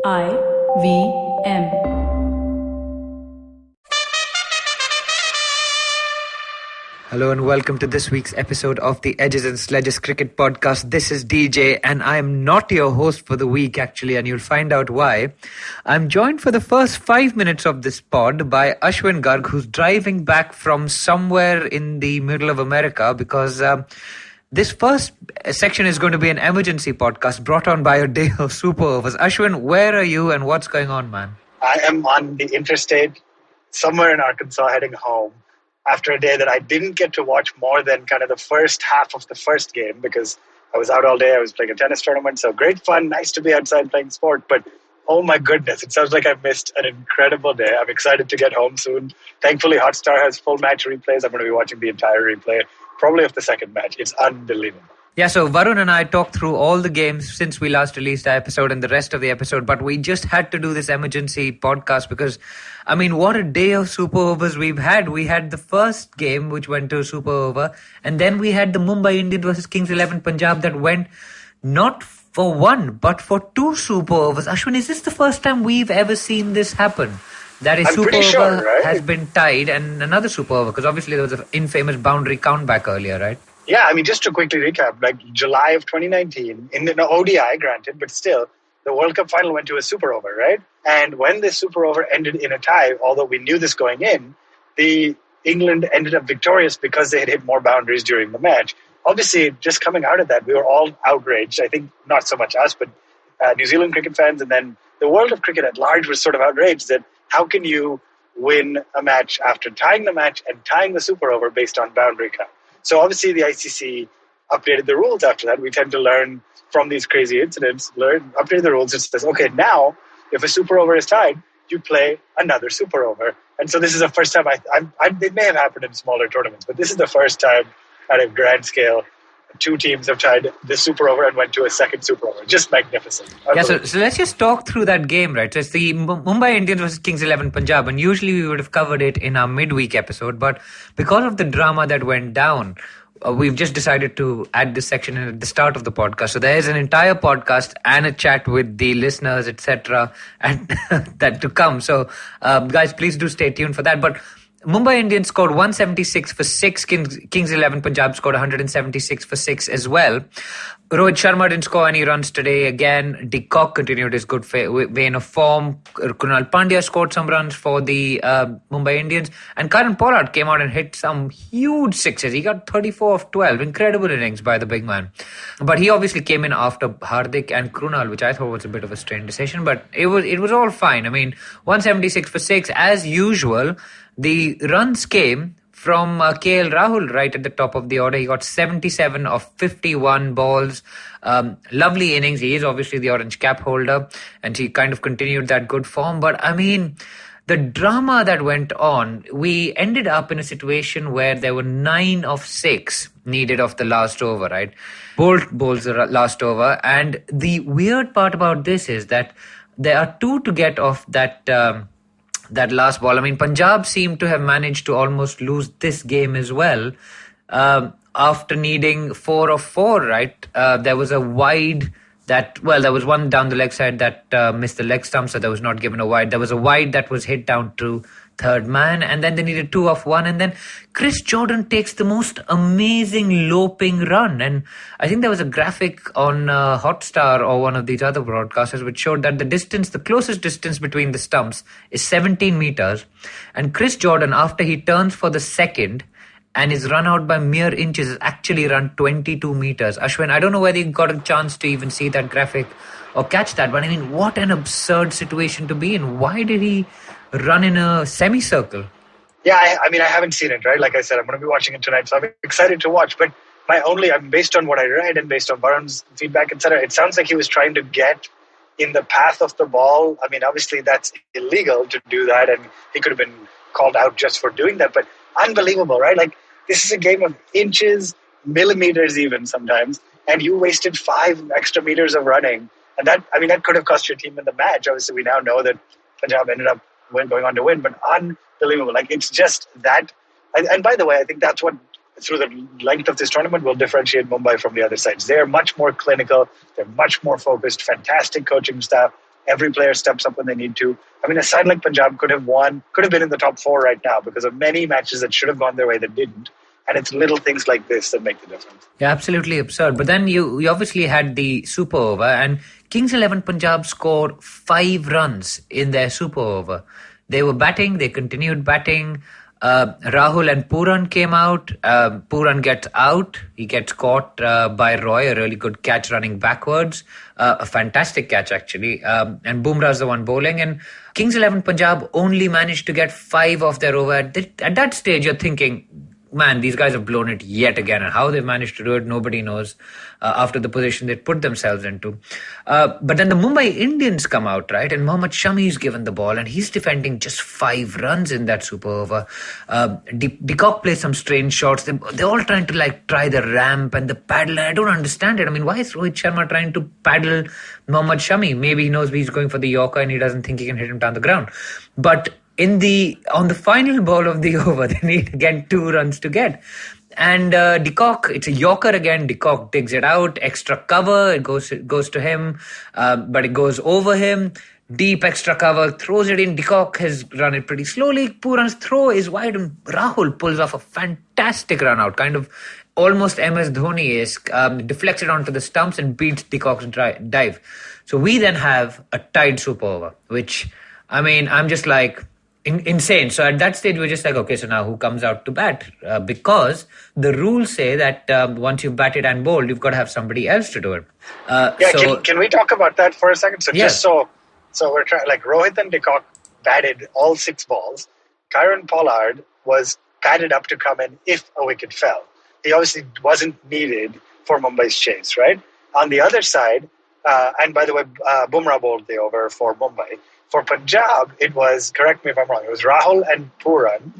IVM. Hello and welcome to this week's episode of the Edges and Sledges Cricket Podcast. This is DJ and I am not your host for the week actually, and you'll find out why. I'm joined for the first 5 minutes of this pod by Ashwin Garg, who's driving back from somewhere in the middle of America because this first section is going to be an emergency podcast brought on by a day of Superovers. Ashwin, where are you and what's going on, man? I am on the interstate somewhere in Arkansas heading home after a day that I didn't get to watch more than kind of the first half of the first game because I was out all day. I was playing a tennis tournament. So great fun. Nice to be outside playing sport. But oh my goodness, it sounds like I've missed an incredible day. I'm excited to get home soon. Thankfully, Hotstar has full match replays. I'm going to be watching the entire replay, probably of the second match. It's unbelievable. Yeah, so Varun and I talked through all the games since we last released the episode and the rest of the episode, but we just had to do this emergency podcast because, I mean, what a day of super overs we've had. We had the first game, which went to super over, and then we had the Mumbai Indians versus Kings 11 Punjab that went not for one, but for two super overs. Ashwin, is this the first time we've ever seen this happen? That is, super over sure, right? has been tied and another super over, because obviously there was an infamous boundary count back earlier, right? Yeah, I mean, just to quickly recap, like July of 2019, in the ODI, granted, but still, the World Cup final went to a super over, right? And when this super over ended in a tie, although we knew this going in, the England ended up victorious because they had hit more boundaries during the match. Obviously, just coming out of that, we were all outraged. I think not so much us, but New Zealand cricket fans, and then the world of cricket at large was sort of outraged that how can you win a match after tying the match and tying the super over based on boundary count? So obviously the ICC updated the rules after that. We tend to learn from these crazy incidents, update the rules. It says, okay, now if a super over is tied, you play another super over. And so this is the first time, it may have happened in smaller tournaments, but this is the first time at a grand scale, two teams have tied the super over and went to a second super over. Just magnificent. Yeah, so let's just talk through that game, right? So it's the Mumbai Indians versus Kings 11 Punjab, and usually we would have covered it in our midweek episode, but because of the drama that went down, we've just decided to add this section in at the start of the podcast. So there is an entire podcast and a chat with the listeners, etc., and that to come. So guys, please do stay tuned for that. But Mumbai Indians scored 176 for 6. Kings 11 Punjab scored 176 for 6 as well. Rohit Sharma didn't score any runs today. Again, De Kock continued his good vein of form. Krunal Pandya scored some runs for the Mumbai Indians. And Kyron Pollard came out and hit some huge sixes. He got 34 of 12. Incredible innings by the big man. But he obviously came in after Hardik and Krunal, which I thought was a bit of a strange decision. But it was all fine. I mean, 176 for 6 as usual. The runs came from KL Rahul right at the top of the order. He got 77 of 51 balls. Lovely innings. He is obviously the orange cap holder and he kind of continued that good form. But I mean, the drama that went on, we ended up in a situation where there were 9 of 6 needed of the last over, right? Bolt bowls the last over. And the weird part about this is that there are 2 to get off that last ball. I mean, Punjab seemed to have managed to almost lose this game as well after needing 4 of 4, right? There was a wide there was one down the leg side that missed the leg stump, so that was not given a wide. There was a wide that was hit down to third man, and then they needed 2 of 1, and then Chris Jordan takes the most amazing loping run. And I think there was a graphic on Hotstar or one of these other broadcasters which showed that the closest distance between the stumps is 17 meters, and Chris Jordan, after he turns for the second and is run out by mere inches, has actually run 22 meters. Ashwin, I don't know whether you got a chance to even see that graphic or catch that, but I mean, what an absurd situation to be in. Why did he run in a semicircle? Yeah, I mean, I haven't seen it, right? Like I said, I'm going to be watching it tonight, so I'm excited to watch. But based on what I read and based on Varun's feedback, etc., it sounds like he was trying to get in the path of the ball. I mean, obviously that's illegal to do that, and he could have been called out just for doing that. But unbelievable, right? Like, this is a game of inches, millimeters even sometimes, and you wasted 5 extra meters of running. And that could have cost your team in the match. Obviously, we now know that Punjab ended up going on to win, but unbelievable. Like, it's just that. And by the way, I think that's what, through the length of this tournament, will differentiate Mumbai from the other sides. They're much more clinical. They're much more focused. Fantastic coaching staff. Every player steps up when they need to. I mean, a side like Punjab could have been in the top 4 right now because of many matches that should have gone their way that didn't. And it's little things like this that make the difference. Yeah, absolutely absurd. But then you obviously had the super over, and Kings 11 Punjab scored 5 runs in their super over. They were batting, they continued batting. Rahul and Puran came out. Puran gets out. He gets caught by Roy, a really good catch running backwards. A fantastic catch, actually. And Bumrah's the one bowling. And Kings 11 Punjab only managed to get 5 off their over. At that stage, you're thinking, man, these guys have blown it yet again. And how they've managed to do it, nobody knows after the position they put themselves into. But then the Mumbai Indians come out, right? And Mohammad Shami is given the ball and he's defending just 5 runs in that super over. De Kock plays some strange shots. They're all trying to try the ramp and the paddle. And I don't understand it. I mean, why is Rohit Sharma trying to paddle Mohammad Shami? Maybe he knows he's going for the Yorker and he doesn't think he can hit him down the ground. But on the final ball of the over, they need again 2 runs to get. And De Kock, it's a Yorker again. De Kock digs it out, extra cover. It goes to him, but it goes over him. Deep extra cover, throws it in. De Kock has run it pretty slowly. Puran's throw is wide, and Rahul pulls off a fantastic run out, kind of almost MS Dhoni-esque. Deflects it onto the stumps and beats De Kock's dive. So we then have a tied super over, which, I mean, I'm just insane. So at that stage, we're just okay, so now who comes out to bat? Because the rules say that once you've batted and bowled, you've got to have somebody else to do it. Can we talk about that for a second? So just so we're trying, Rohit and De Kock batted all 6 balls. Kyron Pollard was padded up to come in if a wicket fell. He obviously wasn't needed for Mumbai's chase, right? On the other side, and by the way, Bumrah bowled the over for Mumbai. For Punjab, it was, correct me if I'm wrong, it was Rahul and Puran.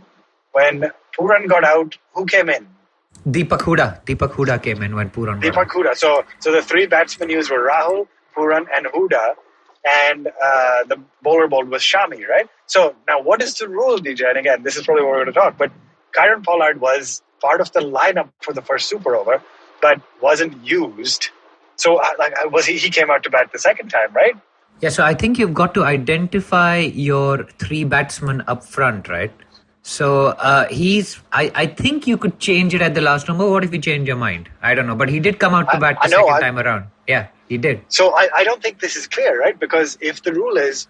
When Puran got out, who came in? Deepak Hooda came in when Puran got out. Deepak Hooda. So the 3 batsmen used were Rahul, Puran and Hooda. And the bowler bowled was Shami, right? So now what is the rule, DJ? And again, this is probably what we're going to talk. But Kyron Pollard was part of the lineup for the first super over, but wasn't used. So he came out to bat the second time, right? Yeah, so I think you've got to identify your 3 batsmen up front, right? So I think you could change it at the last number. What if you change your mind? I don't know. But he did come out to bat the second time around. Yeah, he did. So I don't think this is clear, right? Because if the rule is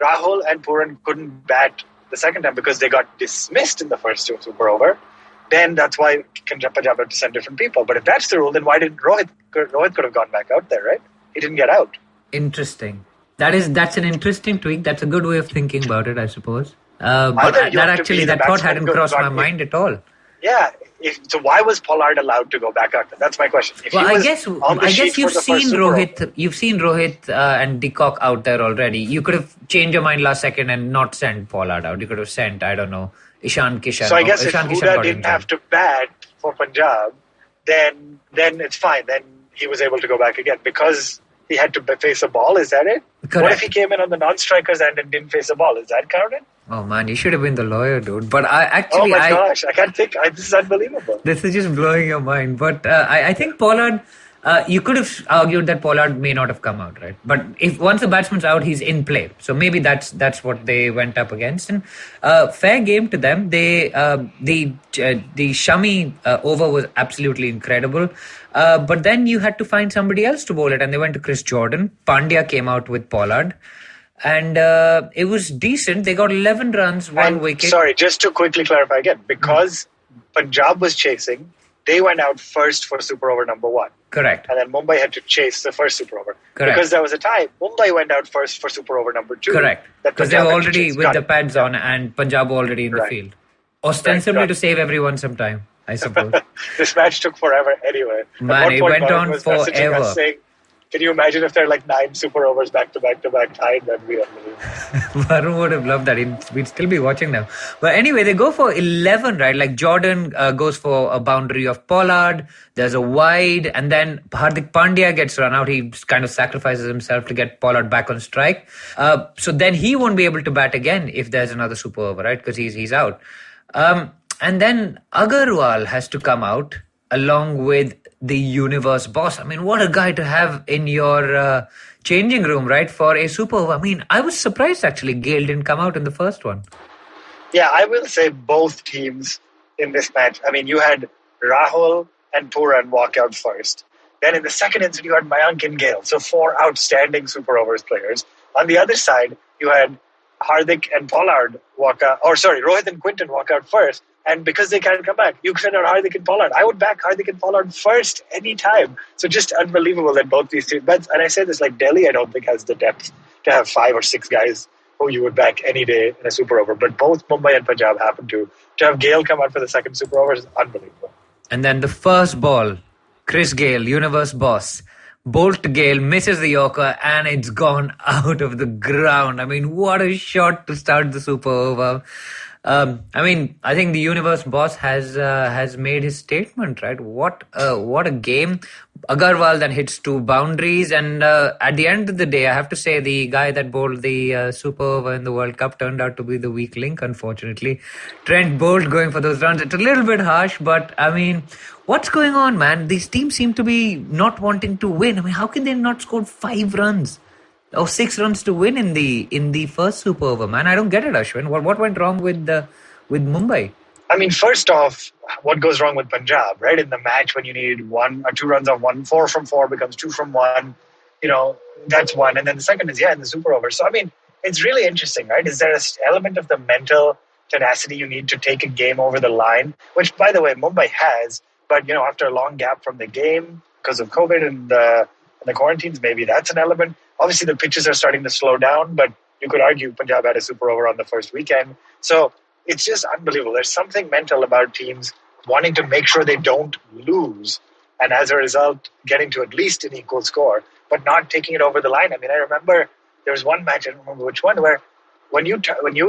Rahul and Puran couldn't bat the second time because they got dismissed in the first super over, then that's why Punjab had to send different people. But if that's the rule, then why didn't Rohit could have gone back out there, right? He didn't get out. Interesting. That's an interesting tweak. That's a good way of thinking about it, I suppose. But that thought hadn't crossed my mind at all. Yeah. So why was Pollard allowed to go back out? That's my question. I guess you've seen Rohit and De Kock out there already. You could have changed your mind last second and not sent Pollard out. You could have sent, I don't know, Ishan Kishan. So I guess if Hooda didn't have to bat for Punjab, then it's fine. Then he was able to go back again because he had to face a ball. Is that it? Correct. What if he came in on the non-strikers and didn't face a ball? Is that counted? Oh man, you should have been the lawyer, dude. But gosh, I can't think. This is unbelievable. This is just blowing your mind. But I think Pollard, you could have argued that Pollard may not have come out, right? But if once the batsman's out, he's in play. So maybe that's what they went up against. And fair game to them. The Shami over was absolutely incredible. But then you had to find somebody else to bowl it, and they went to Chris Jordan. Pandya came out with Pollard. And it was decent. They got 11 runs, 1 wicket. Sorry, just to quickly clarify again, because Punjab was chasing, they went out first for super over number 1. Correct. And then Mumbai had to chase the first super over. Correct. Because there was a tie. Mumbai went out first for super over number 2. Correct. Because they were already with the pads on and Punjab already in the field. Ostensibly to save everyone some time, I suppose. This match took forever anyway. Man, it went on forever. Saying, can you imagine if there are 9 super overs back to back tied? That'd be unbelievable. Varun would have loved that. We'd still be watching them. But anyway, they go for 11, right? Jordan goes for a boundary of Pollard. There's a wide. And then Hardik Pandya gets run out. He kind of sacrifices himself to get Pollard back on strike. So then he won't be able to bat again if there's another super over, right? Because he's out. And then Agarwal has to come out along with the universe boss. I mean, what a guy to have in your changing room, right, for a super over. I mean, I was surprised actually Gale didn't come out in the first one. Yeah, I will say both teams in this match. I mean, you had Rahul and Puran walk out first. Then in the second inning, you had Mayank and Gale. So 4 outstanding super overs players. On the other side, you had Hardik and Pollard walk out, Rohit and Quinton walk out first. And because they can't come back, you send out Hardik and Pollard. I would back Hardik and Pollard first anytime. So just unbelievable that both these teams. And I say this, like Delhi, I don't think has the depth to have 5 or 6 guys who you would back any day in a super over. But both Mumbai and Punjab happen to have Gale come out for the second super over is unbelievable. And then the first ball, Chris Gale, universe boss. Bolt Gale misses the Yorker and it's gone out of the ground. I mean, what a shot to start the super over. I mean, I think the universe boss has made his statement, right? What a game. Agarwal then hits 2 boundaries, and at the end of the day, I have to say the guy that bowled the super over in the World Cup turned out to be the weak link, unfortunately. Trent Bolt going for those runs. It's a little bit harsh, but I mean, what's going on, man? These teams seem to be not wanting to win. I mean, how can they not score 5 runs? Or 6 runs to win in the first super over, man. I don't get it, Ashwin. What went wrong with Mumbai? I mean, first off, what goes wrong with Punjab, right? In the match when you need 1 or 2 runs on 1, 4 from 4 becomes 2 from 1. You know, that's one. And then the second is, in the super over. So, I mean, it's really interesting, right? Is there an element of the mental tenacity you need to take a game over the line? Which, by the way, Mumbai has. But, after a long gap from the game because of COVID and the quarantines, maybe that's an element. Obviously, the pitches are starting to slow down, but you could argue Punjab had a super over on the first weekend. So it's just unbelievable. There's something mental about teams wanting to make sure they don't lose, and as a result, getting to at least an equal score, but not taking it over the line. I mean, I remember there was one match, I don't remember which one, where when you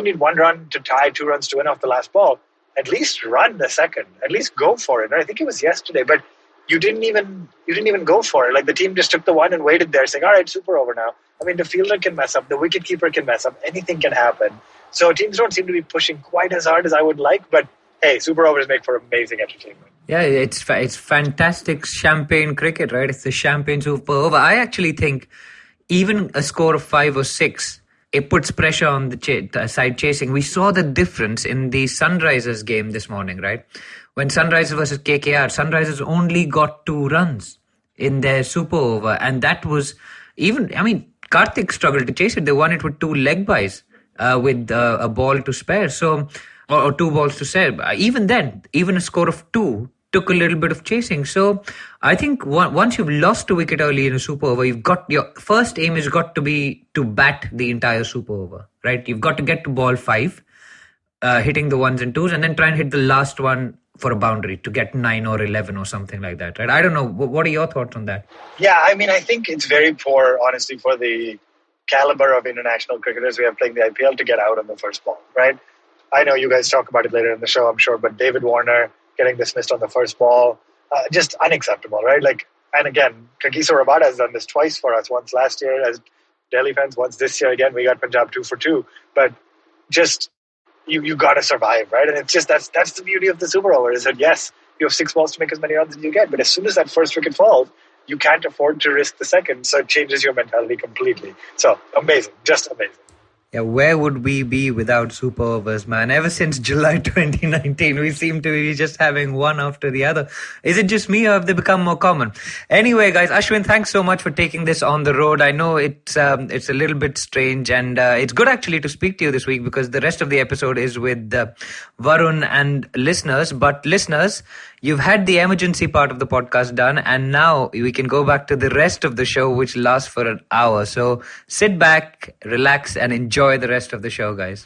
need 1 run to tie, 2 runs to win off the last ball, at least run the second. At least go for it. And I think it was yesterday, but you didn't even go for it. Like the team just took the 1 and waited there saying, all right, super over now. I mean, the fielder can mess up. The wicketkeeper can mess up. Anything can happen. So teams don't seem to be pushing quite as hard as I would like. But hey, super overs make for amazing entertainment. Yeah, it's fantastic champagne cricket, right? It's the champagne super over. I actually think even a score of 5 or 6, it puts pressure on the side chasing. We saw the difference in the Sunrisers game this morning, right? When Sunrisers versus KKR, Sunrisers only got 2 runs in their super over. And that was Karthik struggled to chase it. They won it with 2 leg buys with a ball to spare. So, or 2 balls to spare. Even then, even a score of 2 took a little bit of chasing. So I think once you've lost a wicket early in a super over, you've got your first aim has got to be to bat the entire super over, right? You've got to get to ball 5, hitting the 1s and 2s, and then try and hit the last one for a boundary to get 9 or 11 or something like that, right? I don't know. What are your thoughts on that? Yeah, I mean, I think it's very poor, honestly, for the caliber of international cricketers we have playing the IPL to get out on the first ball, right? I know you guys talk about it later in the show, I'm sure, but David Warner getting dismissed on the first ball, just unacceptable, right? Like, and again, Kagiso Rabada has done this twice for us, once last year as Delhi fans, once this year again. We got Punjab 2 for 2, but just you got to survive, right? And it's just that's the beauty of the super over is that yes, you have 6 balls to make as many runs as you get, but as soon as that first wicket falls, you can't afford to risk the second, so it changes your mentality completely. So amazing, just amazing. Yeah, where would we be without super overs, man? Ever since July 2019, we seem to be just having one after the other. Is it just me or have they become more common? Anyway, guys, Ashwin, thanks so much for taking this on the road. I know it's a little bit strange, and it's good actually to speak to you this week because the rest of the episode is with Varun and listeners. But listeners, you've had the emergency part of the podcast done, and now we can go back to the rest of the show, which lasts for an hour. So sit back, relax, and enjoy the rest of the show, guys.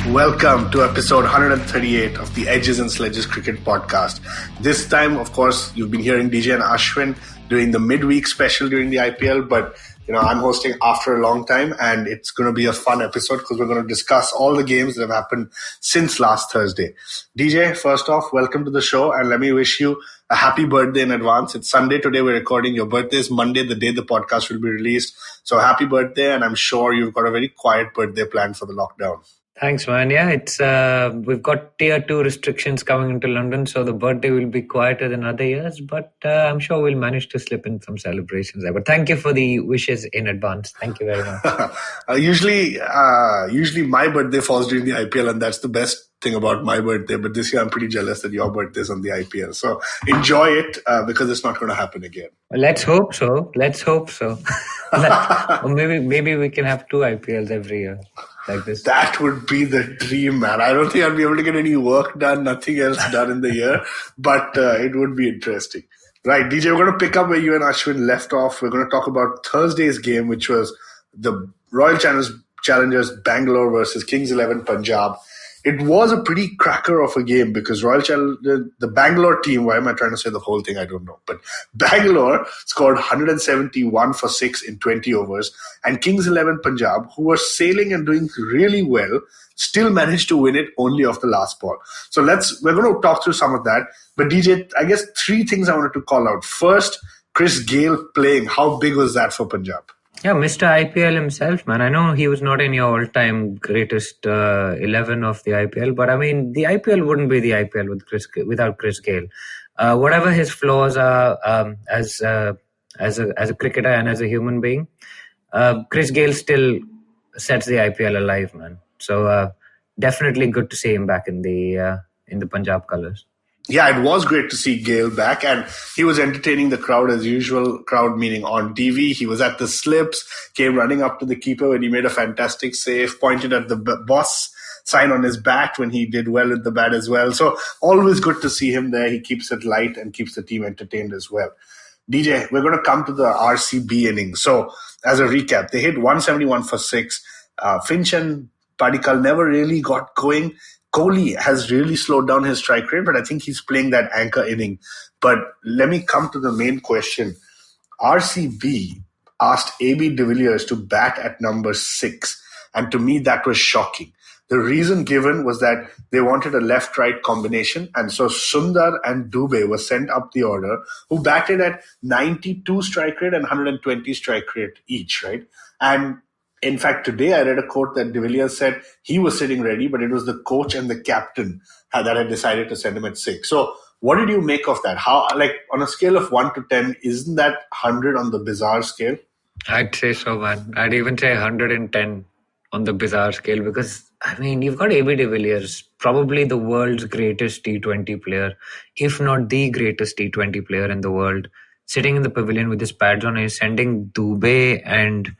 Welcome to episode 138 of the Edges and Sledges Cricket Podcast. This time, of course, you've been hearing DJ and Ashwin doing the midweek special during the IPL, but I'm hosting after a long time, and it's going to be a fun episode because we're going to discuss all the games that have happened since last Thursday. DJ, first off, welcome to the show, and let me wish you a happy birthday in advance. It's Sunday today, we're recording. Your birthday is Monday, the day the podcast will be released. So happy birthday, and I'm sure you've got a very quiet birthday planned for the lockdown. Thanks, man. Yeah, it's we've got tier 2 restrictions coming into London, so the birthday will be quieter than other years, but I'm sure we'll manage to slip in some celebrations there. But thank you for the wishes in advance. Thank you very much. Usually my birthday falls during the IPL, and that's the best thing about my birthday. But this year I'm pretty jealous that your birthday is on the IPL. So enjoy it because it's not going to happen again. Well, let's hope so. Or maybe we can have 2 IPLs every year. Like this. That would be the dream, man. I don't think I'll be able to get any work done, nothing else done in the year, but it would be interesting. Right, DJ, we're going to pick up where you and Ashwin left off. We're going to talk about Thursday's game, which was the Royal Challengers Bangalore versus Kings 11 Punjab. It was a pretty cracker of a game because the Bangalore team, why am I trying to say the whole thing? I don't know. But Bangalore scored 171 for 6 in 20 overs. And Kings 11 Punjab, who were sailing and doing really well, still managed to win it only off the last ball. So we're going to talk through some of that. But DJ, I guess 3 things I wanted to call out. First, Chris Gayle playing. How big was that for Punjab? Yeah, Mr. IPL himself, man. I know he was not in your all-time greatest 11 of the IPL, but I mean, the IPL wouldn't be the IPL without Chris Gayle. Whatever his flaws are as a cricketer and as a human being, Chris Gayle still sets the IPL alive, man. So definitely good to see him back in the Punjab colours. Yeah, it was great to see Gayle back, and he was entertaining the crowd as usual, crowd meaning on TV. He was at the slips, came running up to the keeper when he made a fantastic save, pointed at the boss sign on his bat when he did well with the bat as well. So always good to see him there. He keeps it light and keeps the team entertained as well. DJ, we're going to come to the RCB innings. So as a recap, they hit 171 for 6. Finch and Padikkal never really got going. Kohli has really slowed down his strike rate, but I think he's playing that anchor inning. But let me come to the main question. RCB asked AB de Villiers to bat at number 6, and to me that was shocking. The reason given was that they wanted a left-right combination, and so Sundar and Dubey were sent up the order, who batted at 92 strike rate and 120 strike rate each, right? And in fact, today I read a quote that de Villiers said he was sitting ready, but it was the coach and the captain that had decided to send him at 6. So what did you make of that? How, like, on a scale of 1 to 10, isn't that 100 on the bizarre scale? I'd say so, man. I'd even say 110 on the bizarre scale because, I mean, you've got AB de Villiers, probably the world's greatest T20 player, if not the greatest T20 player in the world, sitting in the pavilion with his pads on. He's sending Dubey and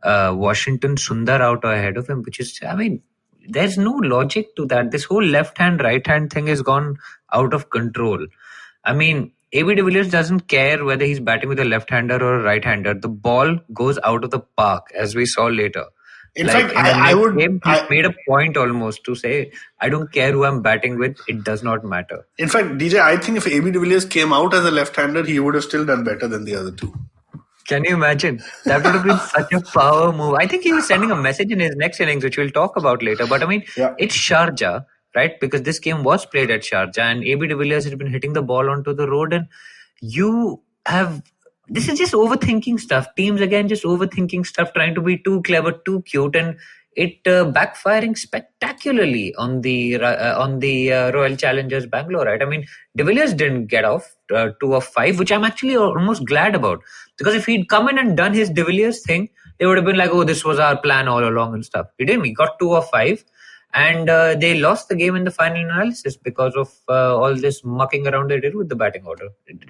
Washington Sundar out ahead of him, which is, I mean, there's no logic to that. This whole left hand, right hand thing has gone out of control. I mean, AB de Villiers doesn't care whether he's batting with a left hander or a right hander. The ball goes out of the park, as we saw later. In fact, I would. He made a point almost to say, I don't care who I'm batting with, it does not matter. In fact, DJ, I think if AB de Villiers came out as a left hander, he would have still done better than the other two. Can you imagine? That would have been such a power move. I think he was sending a message in his next innings, which we'll talk about later. But I mean, It's Sharjah, right? Because this game was played at Sharjah and AB de Villiers had been hitting the ball onto the road. And this is just overthinking stuff. Teams, again, just overthinking stuff, trying to be too clever, too cute. And it backfiring spectacularly on the Royal Challengers Bangalore, right? I mean, de Villiers didn't get off 2 of 5, which I'm actually almost glad about. Because if he'd come in and done his de Villiers thing, they would have been like, oh, this was our plan all along and stuff. He didn't. He got 2 of 5. And they lost the game in the final analysis because of all this mucking around they did with the batting order,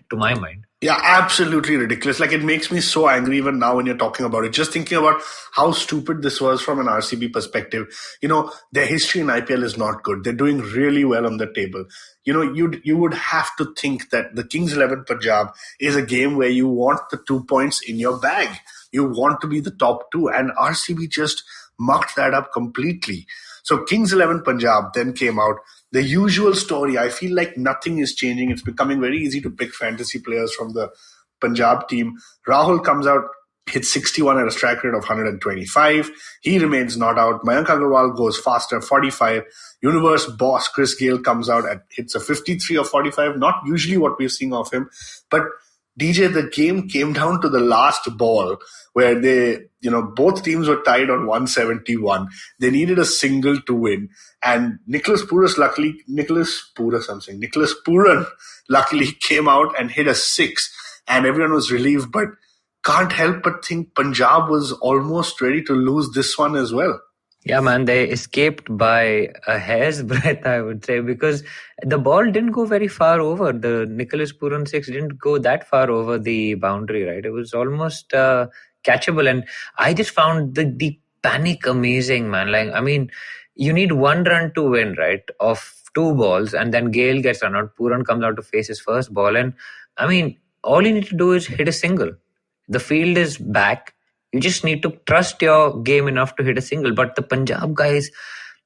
to my mind. Yeah, absolutely ridiculous. Like, it makes me so angry even now when you're talking about it. Just thinking about how stupid this was from an RCB perspective. You know, their history in IPL is not good. They're doing really well on the table. You know, you would have to think that the Kings 11 Punjab is a game where you want the 2 points in your bag. You want to be the top 2. And RCB just mucked that up completely. So Kings 11 Punjab then came out. The usual story, I feel like nothing is changing. It's becoming very easy to pick fantasy players from the Punjab team. Rahul comes out, hits 61 at a strike rate of 125. He remains not out. Mayank Agarwal goes faster, 45. Universe boss Chris Gayle comes out and hits a 53 or 45. Not usually what we're seeing of him. But DJ, the game came down to the last ball where both teams were tied on 171. They needed a single to win. And Nicholas Puran luckily came out and hit a six. And everyone was relieved, but can't help but think Punjab was almost ready to lose this one as well. Yeah, man, they escaped by a hair's breadth, I would say, because the ball didn't go very far over. The Nicholas Puran six didn't go that far over the boundary, right? It was almost catchable. And I just found the panic amazing, man. Like, I mean, you need one run to win, right? Of two balls, and then Gale gets run out. Puran comes out to face his first ball. And I mean, all you need to do is hit a single. The field is back. You just need to trust your game enough to hit a single. But the Punjab guys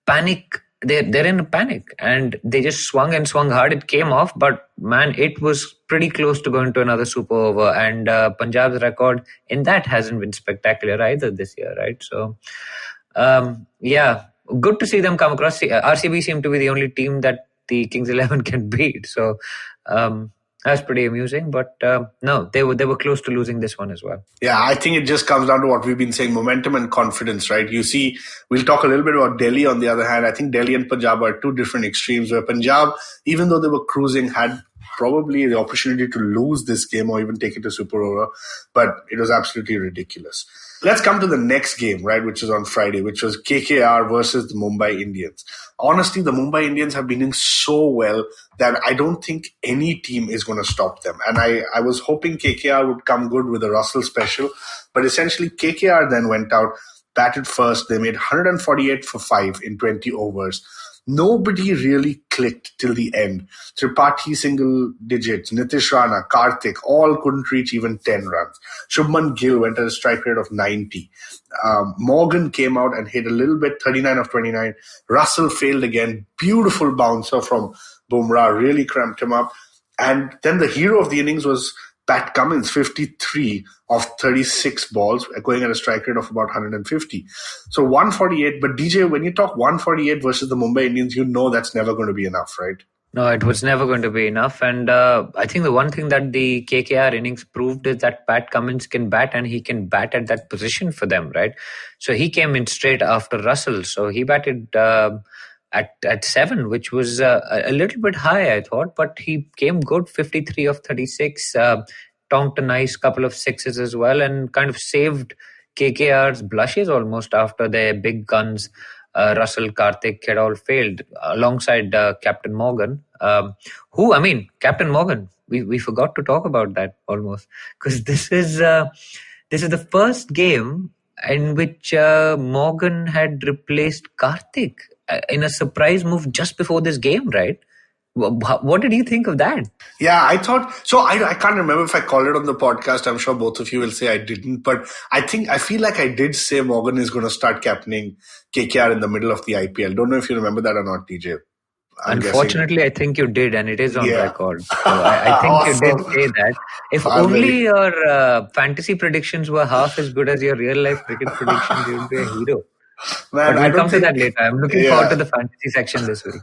panic. They're in a panic. And they just swung and swung hard. It came off. But, man, it was pretty close to going to another super over. And Punjab's record in that hasn't been spectacular either this year, right? So, yeah, good to see them come across. RCB seemed to be the only team that the Kings 11 can beat. So, that's pretty amusing, but no, they were close to losing this one as well. Yeah, I think it just comes down to what we've been saying, momentum and confidence, right? You see, we'll talk a little bit about Delhi on the other hand. I think Delhi and Punjab are two different extremes, where Punjab, even though they were cruising, had probably the opportunity to lose this game or even take it to super over, but it was absolutely ridiculous. Let's come to the next game, right, which is on Friday, which was KKR versus the Mumbai Indians. Honestly, the Mumbai Indians have been doing so well that I don't think any team is going to stop them. And I was hoping KKR would come good with a Russell special, but essentially KKR then went out, batted first. They made 148 for 5 in 20 overs. Nobody really clicked till the end. Tripathi single digits, Nitish Rana, Karthik, all couldn't reach even 10 runs. Shubman Gill went at a strike rate of 90. Morgan came out and hit a little bit, 39 of 29. Russell failed again. Beautiful bouncer from Bumrah, really cramped him up. And then the hero of the innings was Pat Cummins, 53 of 36 balls, going at a strike rate of about 150. So 148. But DJ, when you talk 148 versus the Mumbai Indians, you know that's never going to be enough, right? No, it was never going to be enough. And I think the one thing that the KKR innings proved is that Pat Cummins can bat, and he can bat at that position for them, right? So he came in straight after Russell. So he batted at 7, which was a little bit high, I thought, but he came good, 53 of 36, tonked a nice couple of sixes as well, and kind of saved KKR's blushes almost after their big guns, Russell, Karthik, had all failed, alongside Captain Morgan, Captain Morgan, we forgot to talk about that almost, because this is the first game in which Morgan had replaced Karthik in a surprise move just before this game, right? What did you think of that? Yeah, I thought so. I can't remember if I called it on the podcast. I'm sure both of you will say I didn't, but I feel like I did say Morgan is going to start captaining KKR in the middle of the IPL. Don't know if you remember that or not, DJ. Unfortunately, I think you did, and it is on record. So I think awesome. You did say that. If only your fantasy predictions were half as good as your real life cricket predictions, you would be a hero. Man, but we'll come to that later. I'm looking forward to the fantasy section this week.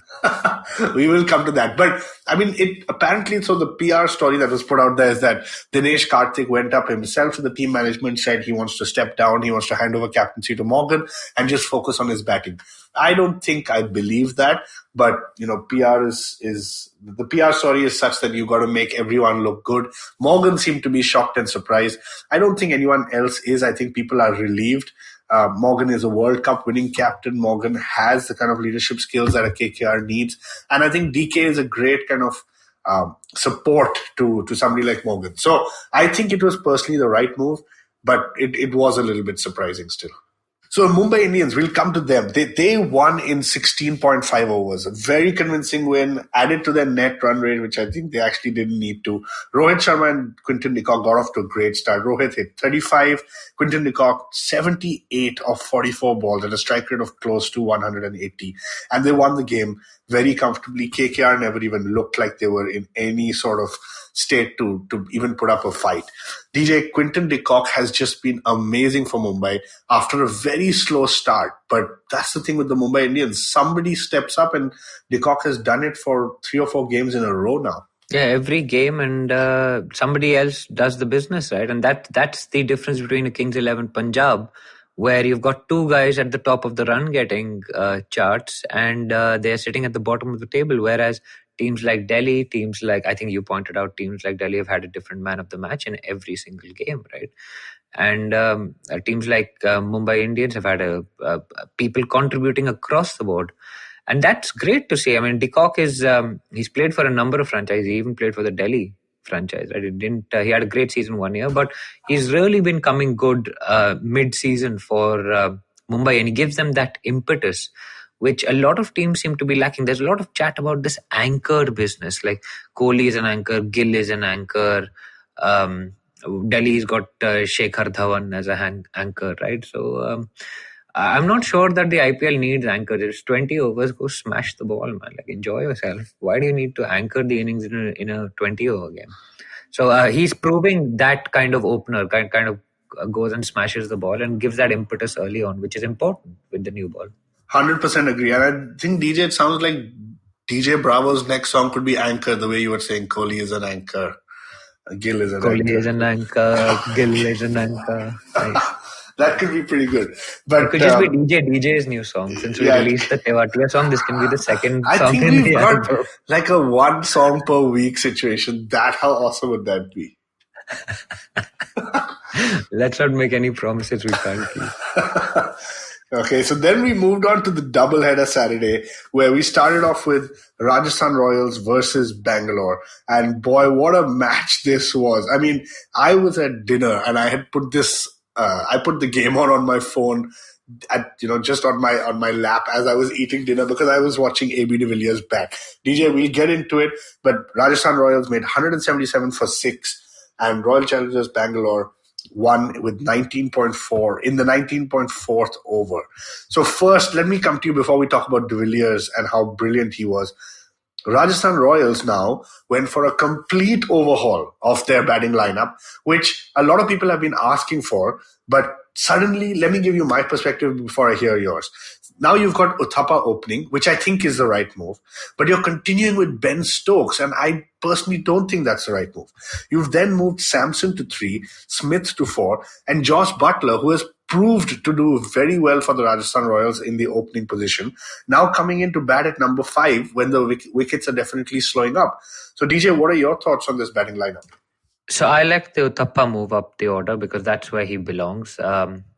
We will come to that. But I mean, apparently, so the PR story that was put out there is that Dinesh Karthik went up himself to the team management, said he wants to step down, he wants to hand over captaincy to Morgan and just focus on his batting. I don't think I believe that, but PR is the PR story is such that you got to make everyone look good. Morgan seemed to be shocked and surprised. I don't think anyone else is. I think people are relieved. Morgan is a World Cup winning captain. Morgan has the kind of leadership skills that a KKR needs. And I think DK is a great kind of support to somebody like Morgan. So I think it was personally the right move, but it was a little bit surprising still. So Mumbai Indians, we'll come to them. They won in 16.5 overs. A very convincing win, added to their net run rate, which I think they actually didn't need to. Rohit Sharma and Quinton de Kock got off to a great start. Rohit hit 35, Quinton de Kock 78 of 44 balls at a strike rate of close to 180. And they won the game very comfortably. KKR never even looked like they were in any sort of state to even put up a fight. DJ, Quinton de Kock has just been amazing for Mumbai after a very slow start. But that's the thing with the Mumbai Indians. Somebody steps up, and de Kock has done it for 3 or 4 games in a row now. Yeah, every game, and somebody else does the business, right? And that's the difference between a Kings 11 Punjab, where you've got two guys at the top of the run getting charts, and they're sitting at the bottom of the table. Whereas teams like Delhi, teams like, I think you pointed out, teams like Delhi have had a different man of the match in every single game, right? And teams like Mumbai Indians have had people contributing across the board. And that's great to see. I mean, Decock is he's played for a number of franchises. He even played for the Delhi franchise. Right? He had a great season 1 year, but he's really been coming good mid-season for Mumbai, and he gives them that impetus, which a lot of teams seem to be lacking. There's a lot of chat about this anchored business, like Kohli is an anchor, Gill is an anchor. Delhi's got Shekhar Dhawan as a anchor, right? So I'm not sure that the IPL needs anchors. It's 20 overs. Go smash the ball, man. Like, enjoy yourself. Why do you need to anchor the innings in a 20-over game? So he's proving that kind of opener, kind of goes and smashes the ball and gives that impetus early on, which is important with the new ball. 100% agree. And I think, DJ, it sounds like DJ Bravo's next song could be Anchor, the way you were saying Kohli is an anchor. Gill is an anchor. Kohli is an anchor. Gill is an anchor. Nice. That could be pretty good. But it could just be DJ's new song. Since we released the Tewatia song, this can be the second song in the album. Got like a one song per week situation. How awesome would that be? Let's not make any promises we can't keep. Okay, so then we moved on to the doubleheader Saturday, where we started off with Rajasthan Royals versus Bangalore. And boy, what a match this was. I mean, I was at dinner and I had put this I put the game on my phone just on my lap as I was eating dinner because I was watching AB de Villiers bat. DJ, we'll get into it, but Rajasthan Royals made 177 for 6 and Royal Challengers Bangalore won with 19.4 in the 19.4th over. So first, let me come to you before we talk about de Villiers and how brilliant he was. Rajasthan Royals now went for a complete overhaul of their batting lineup, which a lot of people have been asking for. But suddenly, let me give you my perspective before I hear yours. Now you've got Uthappa opening, which I think is the right move. But you're continuing with Ben Stokes, and I personally don't think that's the right move. You've then moved Samson to 3, Smith to 4, and Josh Butler, who has proved to do very well for the Rajasthan Royals in the opening position, now coming in to bat at number 5 when the wickets are definitely slowing up. So, DJ, what are your thoughts on this batting lineup? So I like the Uthappa move up the order because that's where he belongs.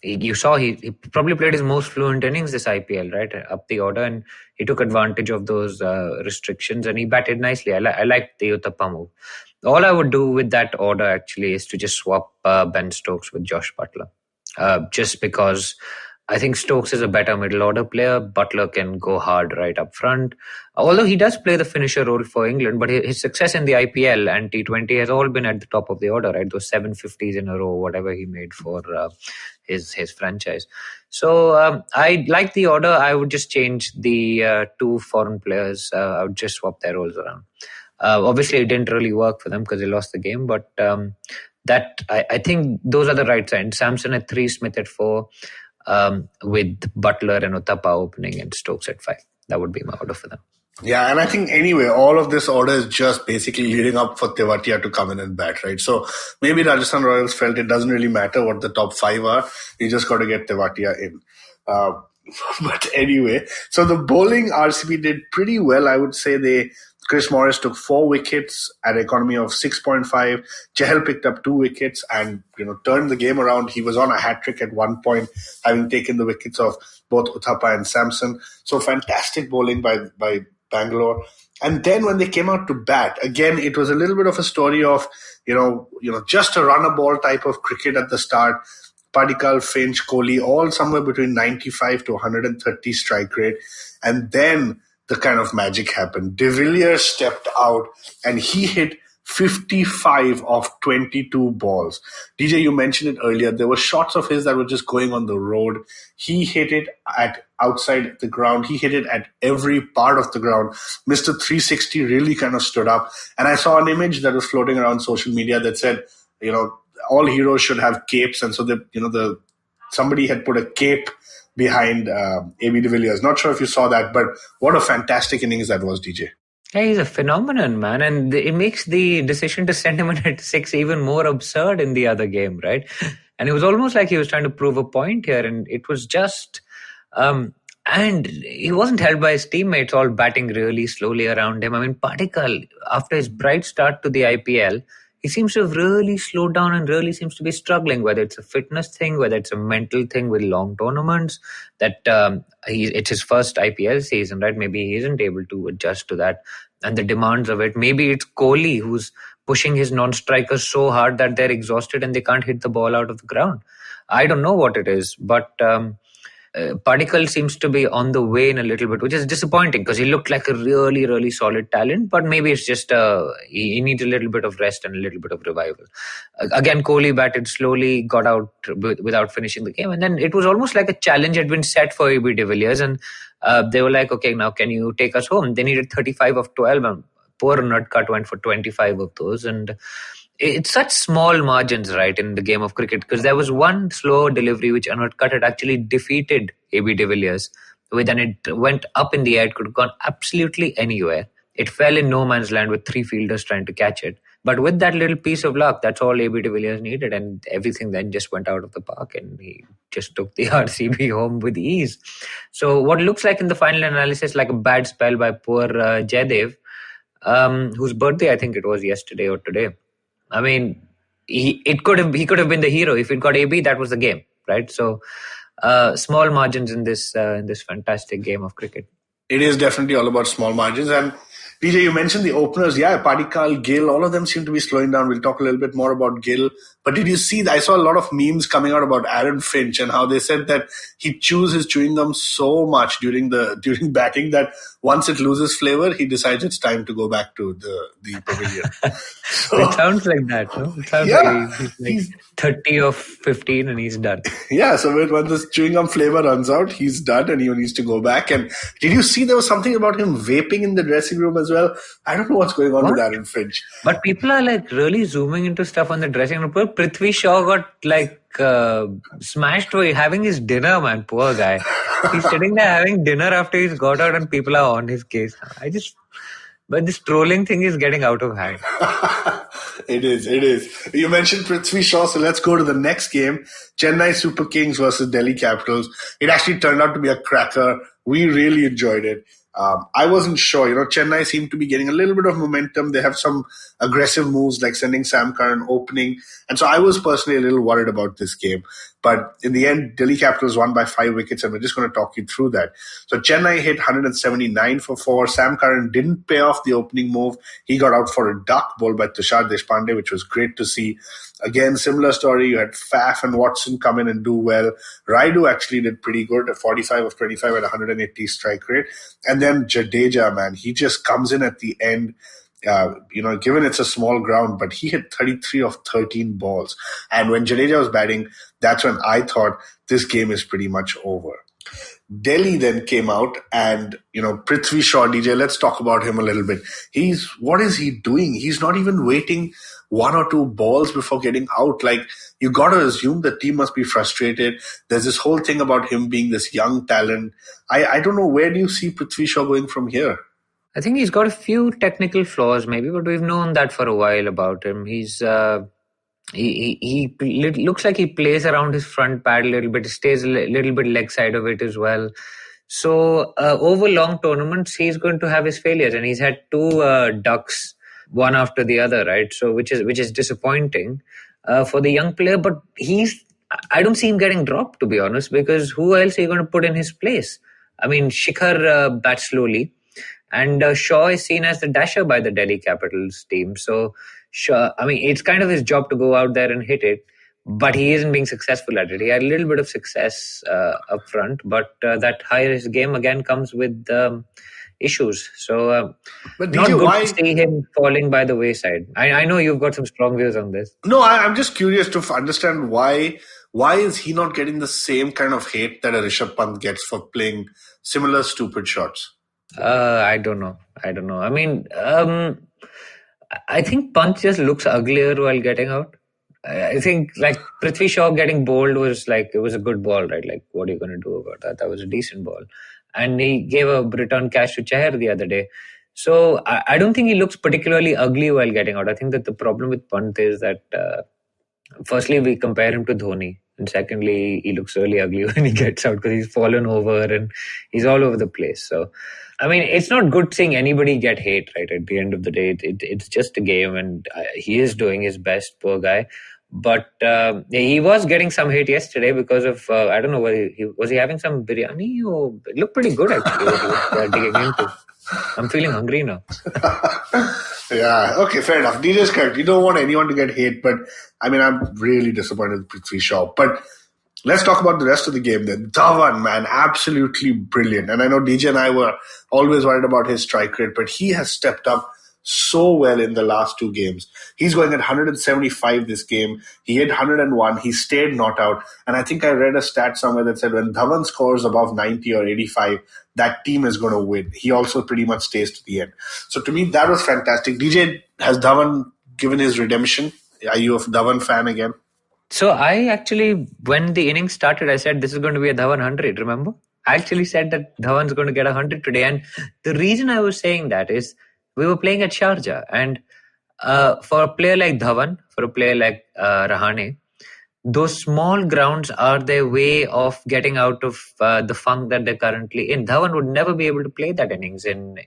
You saw he probably played his most fluent innings this IPL, right? Up the order, and he took advantage of those restrictions and he batted nicely. I like the Uthappa move. All I would do with that order actually is to just swap Ben Stokes with Josh Butler. Just because I think Stokes is a better middle order player. Butler can go hard right up front. Although he does play the finisher role for England, but his success in the IPL and T20 has all been at the top of the order, right? Those 750s in a row, whatever he made for his franchise. So I like the order. I would just change the 2 foreign players. I would just swap their roles around. Obviously, it didn't really work for them because they lost the game, but I think those are the right signs. Samson at 3, Smith at 4. With Butler and Uthappa opening and Stokes at 5. That would be my order for them. Yeah, and I think anyway, all of this order is just basically leading up for Tewatia to come in and bat, right? So maybe Rajasthan Royals felt it doesn't really matter what the top 5 are. You just got to get Tewatia in. But anyway, so the bowling RCB did pretty well. I would say Chris Morris took 4 wickets at an economy of 6.5. Chahal picked up 2 wickets and, turned the game around. He was on a hat-trick at one point, having taken the wickets of both Uthappa and Samson. So fantastic bowling by Bangalore. And then when they came out to bat, again, it was a little bit of a story of, just a run-a-ball type of cricket at the start. Padikkal, Finch, Kohli, all somewhere between 95 to 130 strike rate. And then the kind of magic happened. De Villiers stepped out and he hit 55 of 22 balls. DJ, you mentioned it earlier. There were shots of his that were just going on the road. He hit it at outside the ground. He hit it at every part of the ground. Mr. 360 really kind of stood up. And I saw an image that was floating around social media that said, all heroes should have capes. And so somebody had put a cape behind AB de Villiers. Not sure if you saw that, but what a fantastic innings that was, DJ. Yeah, he's a phenomenon, man. And it makes the decision to send him in at 6 even more absurd in the other game, right? And it was almost like he was trying to prove a point here. And it was just... and he wasn't held by his teammates all batting really slowly around him. I mean, Patikal, after his bright start to the IPL, he seems to have really slowed down and really seems to be struggling, whether it's a fitness thing, whether it's a mental thing with long tournaments, that it's his first IPL season, right? Maybe he isn't able to adjust to that and the demands of it. Maybe it's Kohli who's pushing his non-strikers so hard that they're exhausted and they can't hit the ball out of the ground. I don't know what it is, but... Particle seems to be on the wane a little bit, which is disappointing because he looked like a really, really solid talent. But maybe it's just he needs a little bit of rest and a little bit of revival. Again, Kohli batted slowly, got out without finishing the game. And then it was almost like a challenge had been set for AB de Villiers. And they were like, okay, now can you take us home? They needed 35 of 12. And poor Nutcut went for 25 of those. And it's such small margins, right, in the game of cricket, because there was one slow delivery which Untitled had actually defeated AB de Villiers with, and it went up in the air. It could have gone absolutely anywhere. It fell in no man's land with three fielders trying to catch it. But with that little piece of luck, that's all AB de Villiers needed, and everything then just went out of the park, and he just took the RCB home with ease. So what looks like in the final analysis like a bad spell by poor Jaydev, whose birthday I think it was yesterday or today. I mean, he could have been the hero. If it got AB, that was the game, right? So small margins in this fantastic game of cricket. It is definitely all about small margins. And DJ, you mentioned the openers. Yeah, Padikal, Gill, all of them seem to be slowing down. We'll talk a little bit more about Gill. But did you see, I saw a lot of memes coming out about Aaron Finch and how they said that he chews his chewing gum so much during batting that once it loses flavor, he decides it's time to go back to the pavilion. So, it sounds like that, no? It sounds like he's 30 of 15 and he's done. Yeah, so when the chewing gum flavor runs out, he's done and he needs to go back. And did you see there was something about him vaping in the dressing room as well? I don't know what's going on with Aaron Finch. But people are like really zooming into stuff on the dressing room. Prithvi Shaw got like smashed for having his dinner, man. Poor guy. He's sitting there having dinner after he's got out and people are on his case. But this trolling thing is getting out of hand. It is. You mentioned Prithvi Shaw, so let's go to the next game. Chennai Super Kings versus Delhi Capitals. It actually turned out to be a cracker. We really enjoyed it. I wasn't sure. Chennai seemed to be getting a little bit of momentum. They have some aggressive moves like sending Sam Curran opening. And so I was personally a little worried about this game. But in the end, Delhi Capitals won by 5 wickets, and we're just going to talk you through that. So Chennai hit 179 for 4. Sam Curran didn't pay off the opening move. He got out for a duck bowled by Tushar Deshpande, which was great to see. Again, similar story. You had Faf and Watson come in and do well. Raidu actually did pretty good at 45 of 25 at 180 strike rate. And then Jadeja, man, he just comes in at the end. Given it's a small ground, but he hit 33 of 13 balls. And when Jadeja was batting, that's when I thought this game is pretty much over. Delhi then came out and, Prithvi Shaw, DJ, let's talk about him a little bit. What is he doing? He's not even waiting 1 or 2 balls before getting out. Like, you got to assume the team must be frustrated. There's this whole thing about him being this young talent. I don't know, where do you see Prithvi Shaw going from here? I think he's got a few technical flaws maybe, but we've known that for a while about him. He's he looks like he plays around his front pad a little bit. He stays a little bit leg side of it as well. So over long tournaments, he's going to have his failures, and he's had 2 ducks, one after the other, right? So which is disappointing for the young player. But I don't see him getting dropped, to be honest, because who else are you going to put in his place? I mean, Shikhar bats slowly. And Shaw is seen as the dasher by the Delhi Capitals team. So, Shaw, I mean, it's kind of his job to go out there and hit it, but he isn't being successful at it. He had a little bit of success up front, but that high-risk game again comes with issues. So, but not good to see him falling by the wayside. I know you've got some strong views on this. No, I'm just curious to understand why is he not getting the same kind of hate that a Rishabh Pant gets for playing similar stupid shots? I don't know. I mean, I think Pant just looks uglier while getting out. I think like Prithvi Shaw getting bowled was like, it was a good ball, right? Like, what are you going to do about that? That was a decent ball. And he gave a return catch to Chahar the other day. So I don't think he looks particularly ugly while getting out. I think that the problem with Pant is that firstly, we compare him to Dhoni. And secondly, he looks really ugly when he gets out because he's fallen over and he's all over the place. So, I mean, it's not good seeing anybody get hate, right? At the end of the day, it's just a game and he is doing his best, poor guy. But he was getting some hate yesterday because of, I don't know, whether was he having some biryani? Or, it looked pretty good, actually, what he was digging into. I'm feeling hungry now. Yeah, okay, fair enough. DJ's correct. You don't want anyone to get hate, but I mean, I'm really disappointed with Prithvi Shaw. But let's talk about the rest of the game then. Dhawan, man, absolutely brilliant. And I know DJ and I were always worried about his strike rate, but he has stepped up so well in the last two games. He's going at 175 this game. He hit 101. He stayed not out. And I think I read a stat somewhere that said when Dhawan scores above 90 or 85, that team is going to win. He also pretty much stays to the end. So to me, that was fantastic. DJ, has Dhawan given his redemption? Are you a Dhawan fan again? So I actually, when the innings started, I said this is going to be a Dhawan 100, remember? I actually said that Dhawan's going to get 100 today. And the reason I was saying that is we were playing at Sharjah. And for a player like Dhawan, for a player like Rahane, those small grounds are their way of getting out of the funk that they're currently in. Dhawan would never be able to play that innings in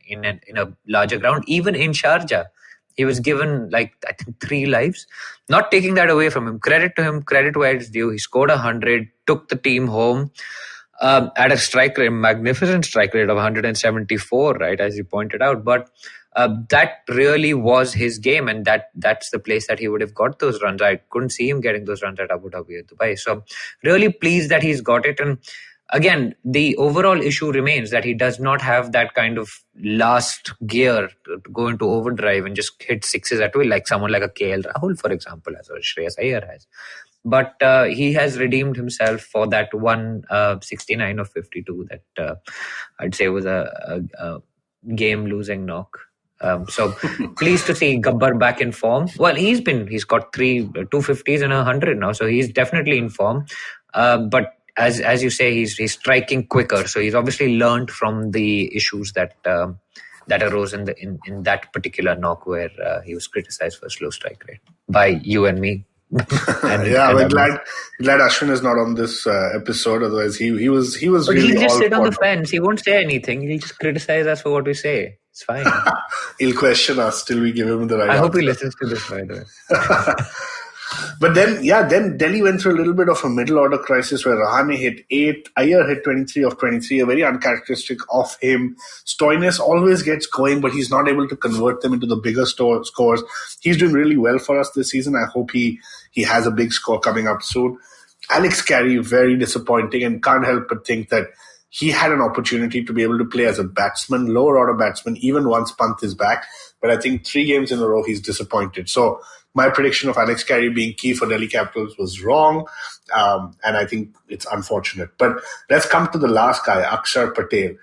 a larger ground, even in Sharjah. He was given, I think, 3 lives. Not taking that away from him. Credit to him, credit where it's due. He scored 100, took the team home at a strike rate, magnificent strike rate of 174, right, as you pointed out. But that really was his game, and that's the place that he would have got those runs. I couldn't see him getting those runs at Abu Dhabi or Dubai. So really pleased that he's got it. And again, the overall issue remains that he does not have that kind of last gear to go into overdrive and just hit sixes at will, like someone like a KL Rahul, for example, as or Shreyas Iyer has. But he has redeemed himself for that 169 of 52 that I'd say was a game-losing knock. So pleased to see Gabbar back in form. Well, he's got 250s and 100 now, so he's definitely in form. But as you say, he's striking quicker. So he's obviously learned from the issues that arose in that particular knock where he was criticized for slow strike rate by you and me. We're glad Ashwin is not on this episode. Otherwise, he was but really. He'll just sit on the fence. He won't say anything. He'll just criticize us for what we say. It's fine. He'll question us till we give him the right. I hope he listens to this, by the way. But then Delhi went through a little bit of a middle order crisis where Rahane hit 8, Iyer hit 23 of 23, a very uncharacteristic of him. Stoinis always gets going, but he's not able to convert them into the bigger scores. He's doing really well for us this season. I hope he has a big score coming up soon. Alex Carey, very disappointing, and can't help but think that he had an opportunity to be able to play as a batsman, lower order batsman, even once Pant is back. But I think 3 games in a row, he's disappointed. So my prediction of Alex Carey being key for Delhi Capitals was wrong. And I think it's unfortunate. But let's come to the last guy, Akshar Patel.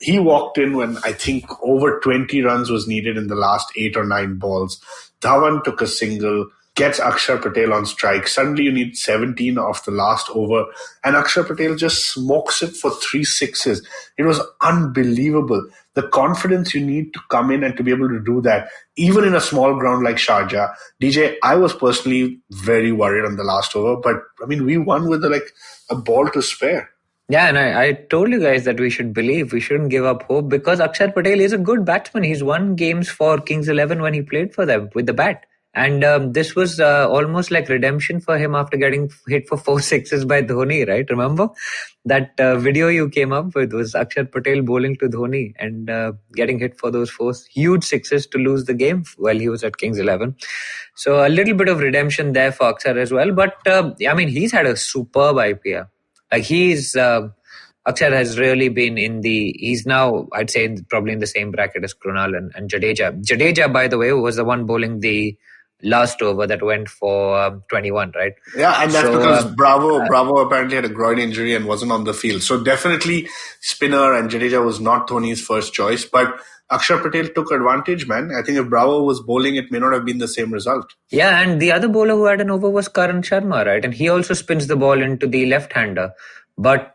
He walked in when I think over 20 runs was needed in the last 8 or 9 balls. Dhawan took a single, gets Akshar Patel on strike. Suddenly you need 17 off the last over. And Akshar Patel just smokes it for 3 sixes. It was unbelievable. The confidence you need to come in and to be able to do that, even in a small ground like Sharjah. DJ, I was personally very worried on the last over. But, I mean, we won with a ball to spare. Yeah, and I told you guys that we should believe. We shouldn't give up hope because Akshar Patel is a good batsman. He's won games for Kings 11 when he played for them with the bat. And this was almost like redemption for him after getting hit for 4 sixes by Dhoni, right? Remember? That video you came up with was Akshar Patel bowling to Dhoni and getting hit for those 4 huge sixes to lose the game while he was at Kings 11. So a little bit of redemption there for Akshar as well. But, he's had a superb IPL. Akshar has really been he's now, I'd say, probably in the same bracket as Krunal and Jadeja. Jadeja, by the way, was the one bowling the last over that went for 21, right? Yeah, and that's because Bravo apparently had a groin injury and wasn't on the field. So definitely spinner and Jadeja was not Dhoni's first choice. But Akshar Patel took advantage, man. I think if Bravo was bowling, it may not have been the same result. Yeah, and the other bowler who had an over was Karan Sharma, right? And he also spins the ball into the left-hander. But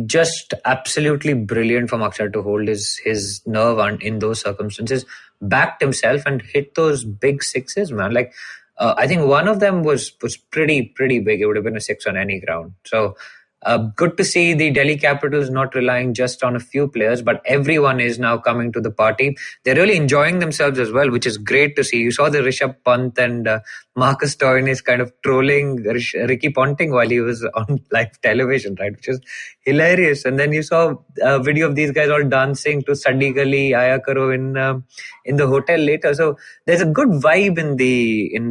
just absolutely brilliant from Akshar to hold his nerve in those circumstances, backed himself and hit those big sixes, man. Like, I think one of them was pretty big. It would have been a six on any ground. So good to see the Delhi Capitals not relying just on a few players, but everyone is now coming to the party. They're really enjoying themselves as well, which is great to see. You saw the Rishabh Pant and Marcus Stoinis kind of trolling Ricky Ponting while he was on live television, right? Which is hilarious. And then you saw a video of these guys all dancing to Sadi Gali, Aya Karo in the hotel later. So there's a good vibe in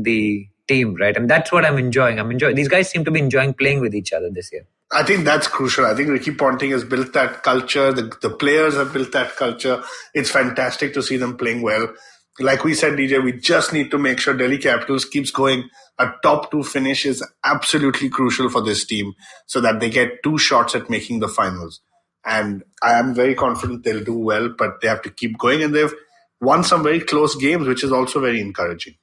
the team, right? And that's what I'm enjoying. These guys seem to be enjoying playing with each other this year. I think that's crucial. I think Ricky Ponting has built that culture. The players have built that culture. It's fantastic to see them playing well. Like we said, DJ, we just need to make sure Delhi Capitals keeps going. A top 2 finish is absolutely crucial for this team so that they get 2 shots at making the finals. And I am very confident they'll do well, but they have to keep going. And they've won some very close games, which is also very encouraging.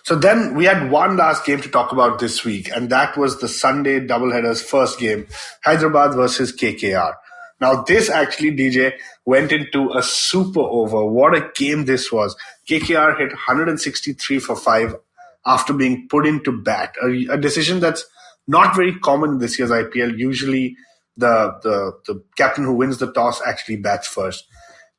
So then we had one last game to talk about this week, and that was the Sunday doubleheader's first game, Hyderabad versus KKR. Now this actually, DJ, went into a super over. What a game this was. KKR hit 163 for 5 after being put into bat, a decision that's not very common in this year's IPL. Usually the captain who wins the toss actually bats first.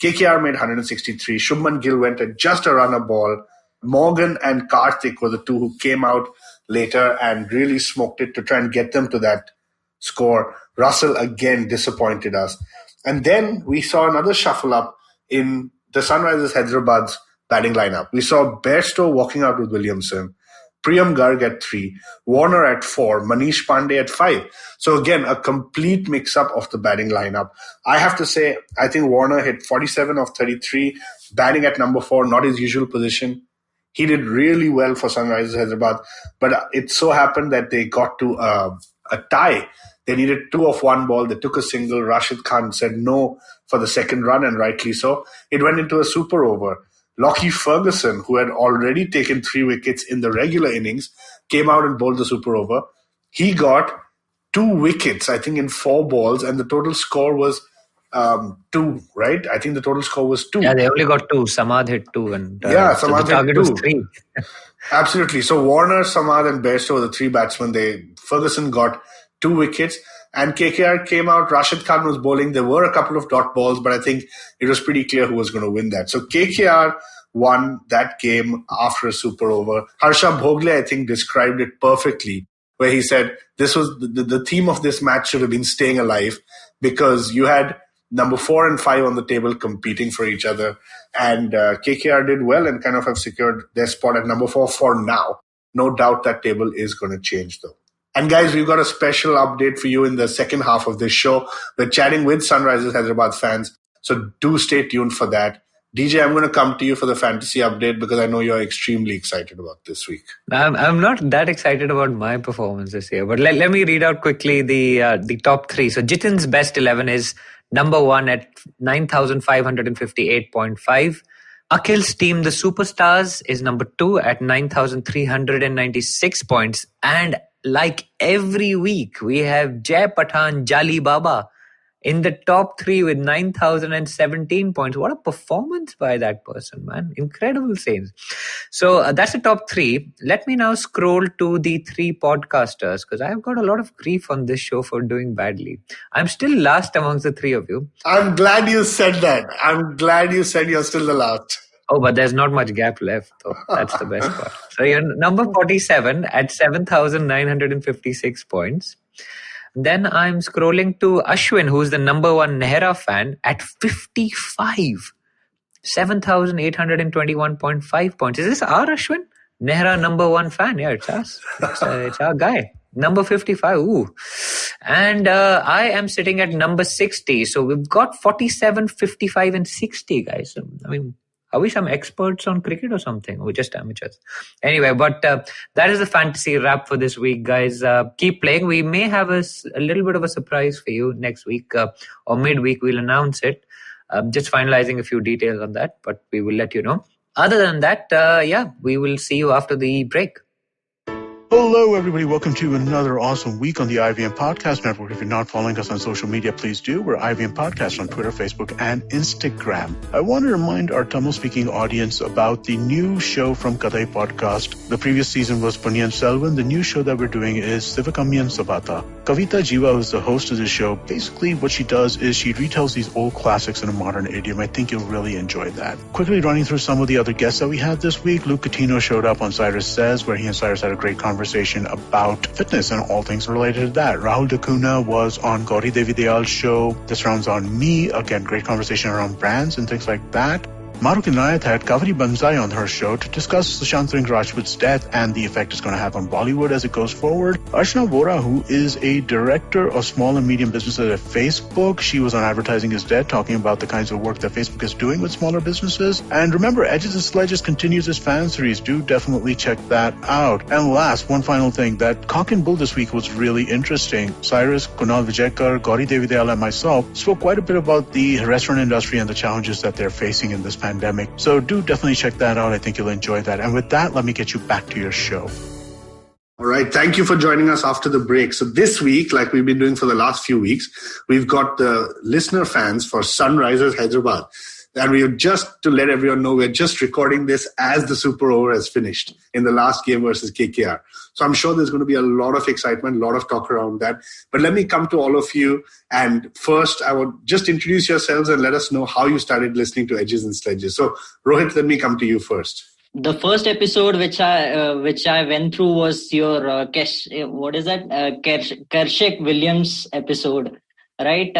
KKR made 163. Shubham Gill went at just a runner ball. Morgan and Karthik were the two who came out later and really smoked it to try and get them to that score. Russell again disappointed us. And then we saw another shuffle up in the Sunrisers Hyderabad's batting lineup. We saw Bairstow walking out with Williamson, Priyam Garg at 3, Warner at 4, Manish Pandey at 5. So again, a complete mix-up of the batting lineup. I have to say, I think Warner hit 47 of 33, batting at number 4, not his usual position. He did really well for Sunrisers Hyderabad, but it so happened that they got to a tie. They needed 2 of 1 ball. They took a single. Rashid Khan said no for the second run, and rightly so. It went into a super over. Lockie Ferguson, who had already taken 3 wickets in the regular innings, came out and bowled the super over. He got 2 wickets, I think, in 4 balls, and the total score was 2, right? I think the total score was 2. Yeah, they only got 2. Samad hit 2. And Samad so the target hit 2. was 3. Absolutely. So Warner, Samad and Bairstow were the 3 batsmen. Ferguson got 2 wickets. And KKR came out. Rashid Khan was bowling. There were a couple of dot balls, but I think it was pretty clear who was going to win that. So KKR won that game after a super over. Harsha Bhogle, I think, described it perfectly, where he said this was the theme of this match should have been staying alive, because you had number 4 and 5 on the table competing for each other. And KKR did well and kind of have secured their spot at number 4 for now. No doubt that table is going to change, though. And guys, we've got a special update for you in the second half of this show. We're chatting with Sunrisers Hyderabad fans, so do stay tuned for that. DJ, I'm going to come to you for the fantasy update because I know you're extremely excited about this week. I'm not that excited about my performance this year, but let me read out quickly the top 3. So Jitin's best 11 is number 1 at 9,558.5. Akhil's team, the Superstars, is number 2 at 9,396 points. And like every week, we have Jai Pathan Jali Baba in the top 3 with 9,017 points. What a performance by that person, man. Incredible scenes. So that's the top 3. Let me now scroll to the 3 podcasters, because I've got a lot of grief on this show for doing badly. I'm still last amongst the 3 of you. I'm glad you said that. I'm glad you said you're still the last. Oh, but there's not much gap left, though. That's the best part. So you're number 47 at 7,956 points. Then I'm scrolling to Ashwin, who's the number 1 Nehra fan, at 55. 7,821.5 points. Is this our Ashwin? Nehra number 1 fan. Yeah, it's us. It's our guy. Number 55. Ooh. And I am sitting at number 60. So we've got 47, 55 and 60, guys. I mean, are we some experts on cricket or something? We're just amateurs. Anyway, but that is the fantasy wrap for this week, guys. Keep playing. We may have a little bit of a surprise for you next week or midweek. We'll announce it. Just finalizing a few details on that, but we will let you know. Other than that, we will see you after the break. Hello, everybody. Welcome to another awesome week on the IVM Podcast Network. If you're not following us on social media, please do. We're IVM Podcast on Twitter, Facebook, and Instagram. I want to remind our Tamil-speaking audience about the new show from Kadai Podcast. The previous season was Punyan Selvan. The new show that we're doing is Sivakamyan Sabata. Kavita Jiva is the host of the show. Basically, what she does is she retells these old classics in a modern idiom. I think you'll really enjoy that. Quickly running through some of the other guests that we had this week. Luke Catino showed up on Cyrus Says, where he and Cyrus had a great conversation about fitness and all things related to that. Rahul Dakuna was on Gauri Devi Dayal's show. This rounds on me. Again, great conversation around brands and things like that. Mahrukh Inayat had Kaveri Banzai on her show to discuss Sushant Singh Rajput's death and the effect it's going to have on Bollywood as it goes forward. Archana Vora, who is a director of small and medium businesses at Facebook, she was on Advertising is Dead, talking about the kinds of work that Facebook is doing with smaller businesses. And remember, Edges and Sledges continues its fan series. Do definitely check that out. And last, one final thing, that Cock and Bull this week was really interesting. Cyrus, Kunal Vijayakar, Gauri Devi Dayal, and myself spoke quite a bit about the restaurant industry and the challenges that they're facing in this pandemic. So do definitely check that out. I think you'll enjoy that. And with that, let me get you back to your show. All right. Thank you for joining us after the break. So this week, like we've been doing for the last few weeks, we've got the listener fans for Sunrisers Hyderabad. And we just to let everyone know, we're just recording this as the Superover has finished in the last game versus KKR. So I'm sure there's going to be a lot of excitement, a lot of talk around that. But let me come to all of you. And first, I would just introduce yourselves and let us know how you started listening to Edges and Sledges. So Rohit, let me come to you first. The first episode which I went through was your Kershak Williams episode, right?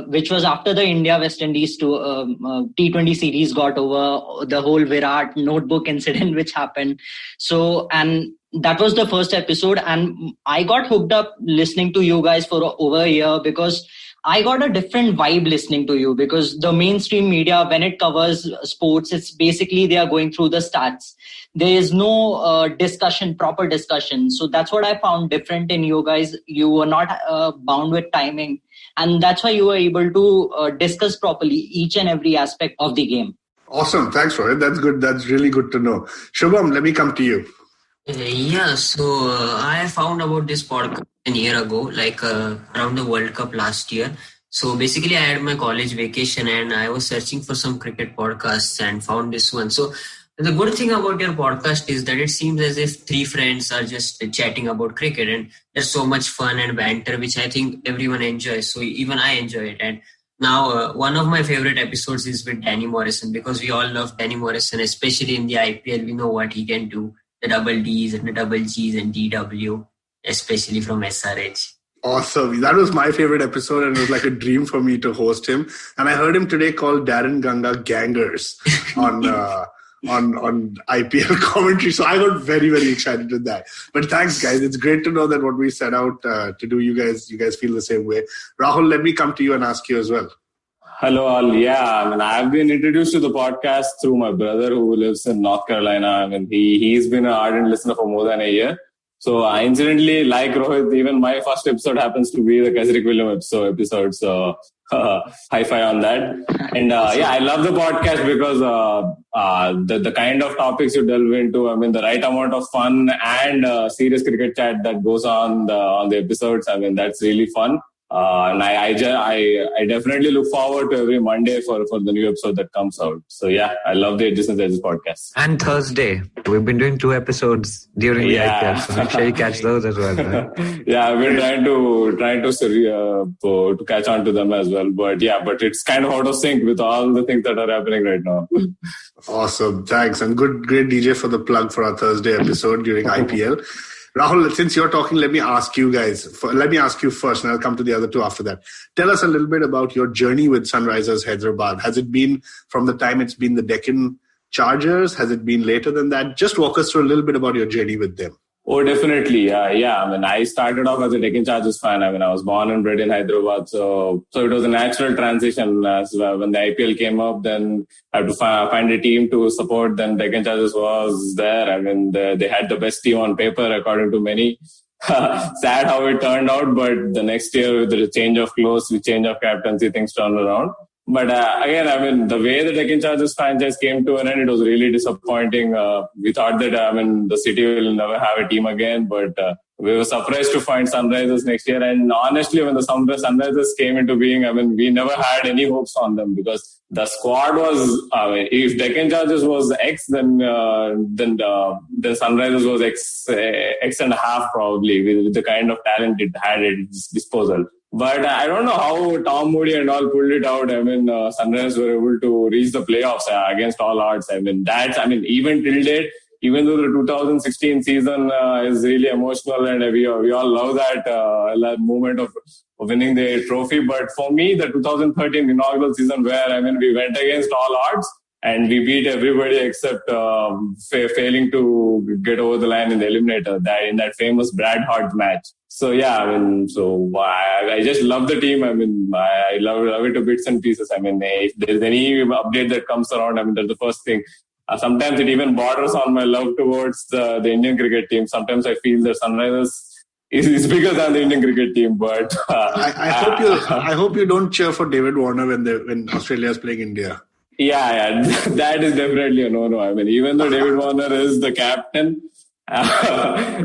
Which was after the India West Indies T20 series got over, the whole Virat notebook incident which happened. So, and that was the first episode, and I got hooked up listening to you guys for over a year because I got a different vibe listening to you, because the mainstream media, when it covers sports, it's basically they are going through the stats. There is no proper discussion. So that's what I found different in you guys. You were not bound with timing. And that's why you were able to discuss properly each and every aspect of the game. Awesome. Thanks, Rohit. That's good. That's really good to know. Shubham, let me come to you. So I found about this podcast a year ago, around the World Cup last year. So basically I had my college vacation and I was searching for some cricket podcasts and found this one. So the good thing about your podcast is that it seems as if three friends are just chatting about cricket, and there's so much fun and banter, which I think everyone enjoys. So even I enjoy it. And now one of my favorite episodes is with Danny Morrison, because we all love Danny Morrison, especially in the IPL. We know what he can do. The double Ds and the double Gs and DW, especially from SRH. Awesome. That was my favorite episode, and it was like a dream for me to host him. And I heard him today call Darren Ganga gangers on IPL commentary. So I got very, very excited with that. But thanks, guys. It's great to know that what we set out to do, you guys feel the same way. Rahul, let me come to you and ask you as well. Hello all. Yeah, I've been introduced to the podcast through my brother who lives in North Carolina. He's been an ardent listener for more than a year. So I incidentally, like Rohit, even my first episode happens to be the Kesrick Williams episode. So high five on that. And I love the podcast because the kind of topics you delve into, the right amount of fun and serious cricket chat that goes on the episodes. That's really fun. And I definitely look forward to every Monday for the new episode that comes out. So yeah, I love the Edges and Sledges podcast. And Thursday, we've been doing 2 episodes during the IPL, so make sure you catch those as well. Right? Yeah, I've been trying to catch on to them as well. But it's kind of out of sync with all the things that are happening right now. Awesome, thanks, and great DJ for the plug for our Thursday episode during IPL. Rahul, since you're talking, let me ask you first, and I'll come to the other two after that. Tell us a little bit about your journey with Sunrisers Hyderabad. Has it been from the time it's been the Deccan Chargers? Has it been later than that? Just walk us through a little bit about your journey with them. Oh, definitely. I started off as a Deccan Chargers fan. I was born and bred in Hyderabad. So it was a natural transition. As when the IPL came up, then I had to find a team to support. Then Deccan Chargers was there. They had the best team on paper, according to many. Sad how it turned out, but the next year with the change of clothes, with change of captaincy, things turned around. But again, I mean, the way the Deccan Chargers franchise came to an end, it was really disappointing. We thought that, the city will never have a team again, but we were surprised to find Sunrisers next year. And honestly, when the Sunrisers came into being, I mean, we never had any hopes on them because the squad was, if Deccan Chargers was X, then Sunrisers was X and a half probably with the kind of talent it had at its disposal. But I don't know how Tom Moody and all pulled it out. I mean, Sunrisers were able to reach the playoffs against all odds. I mean, even till date, even though the 2016 season is really emotional and we all love that moment of winning the trophy. But for me, the 2013 inaugural season where, we went against all odds and we beat everybody except failing to get over the line in the eliminator in that famous Brad Hart match. So yeah, I just love the team. I love it to bits and pieces. If there's any update that comes around, that's the first thing. Sometimes it even borders on my love towards the Indian cricket team. Sometimes I feel that Sunrisers is bigger than the Indian cricket team. But I hope you don't cheer for David Warner when Australia is playing India. Yeah, that is definitely a no-no. Even though David Warner is the captain.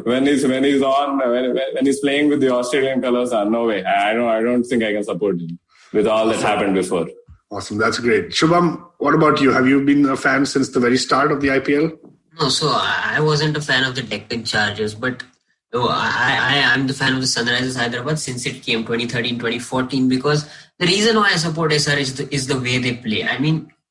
When he's playing with the Australian colours, no way. I don't think I can support him with all that happened before. Awesome, that's great. Shubham, what about you? Have you been a fan since the very start of the IPL? No, so I wasn't a fan of the Deccan Chargers, but I'm the fan of the Sunrisers Hyderabad since it came 2013, 2014, because the reason why I support SRH is the way they play.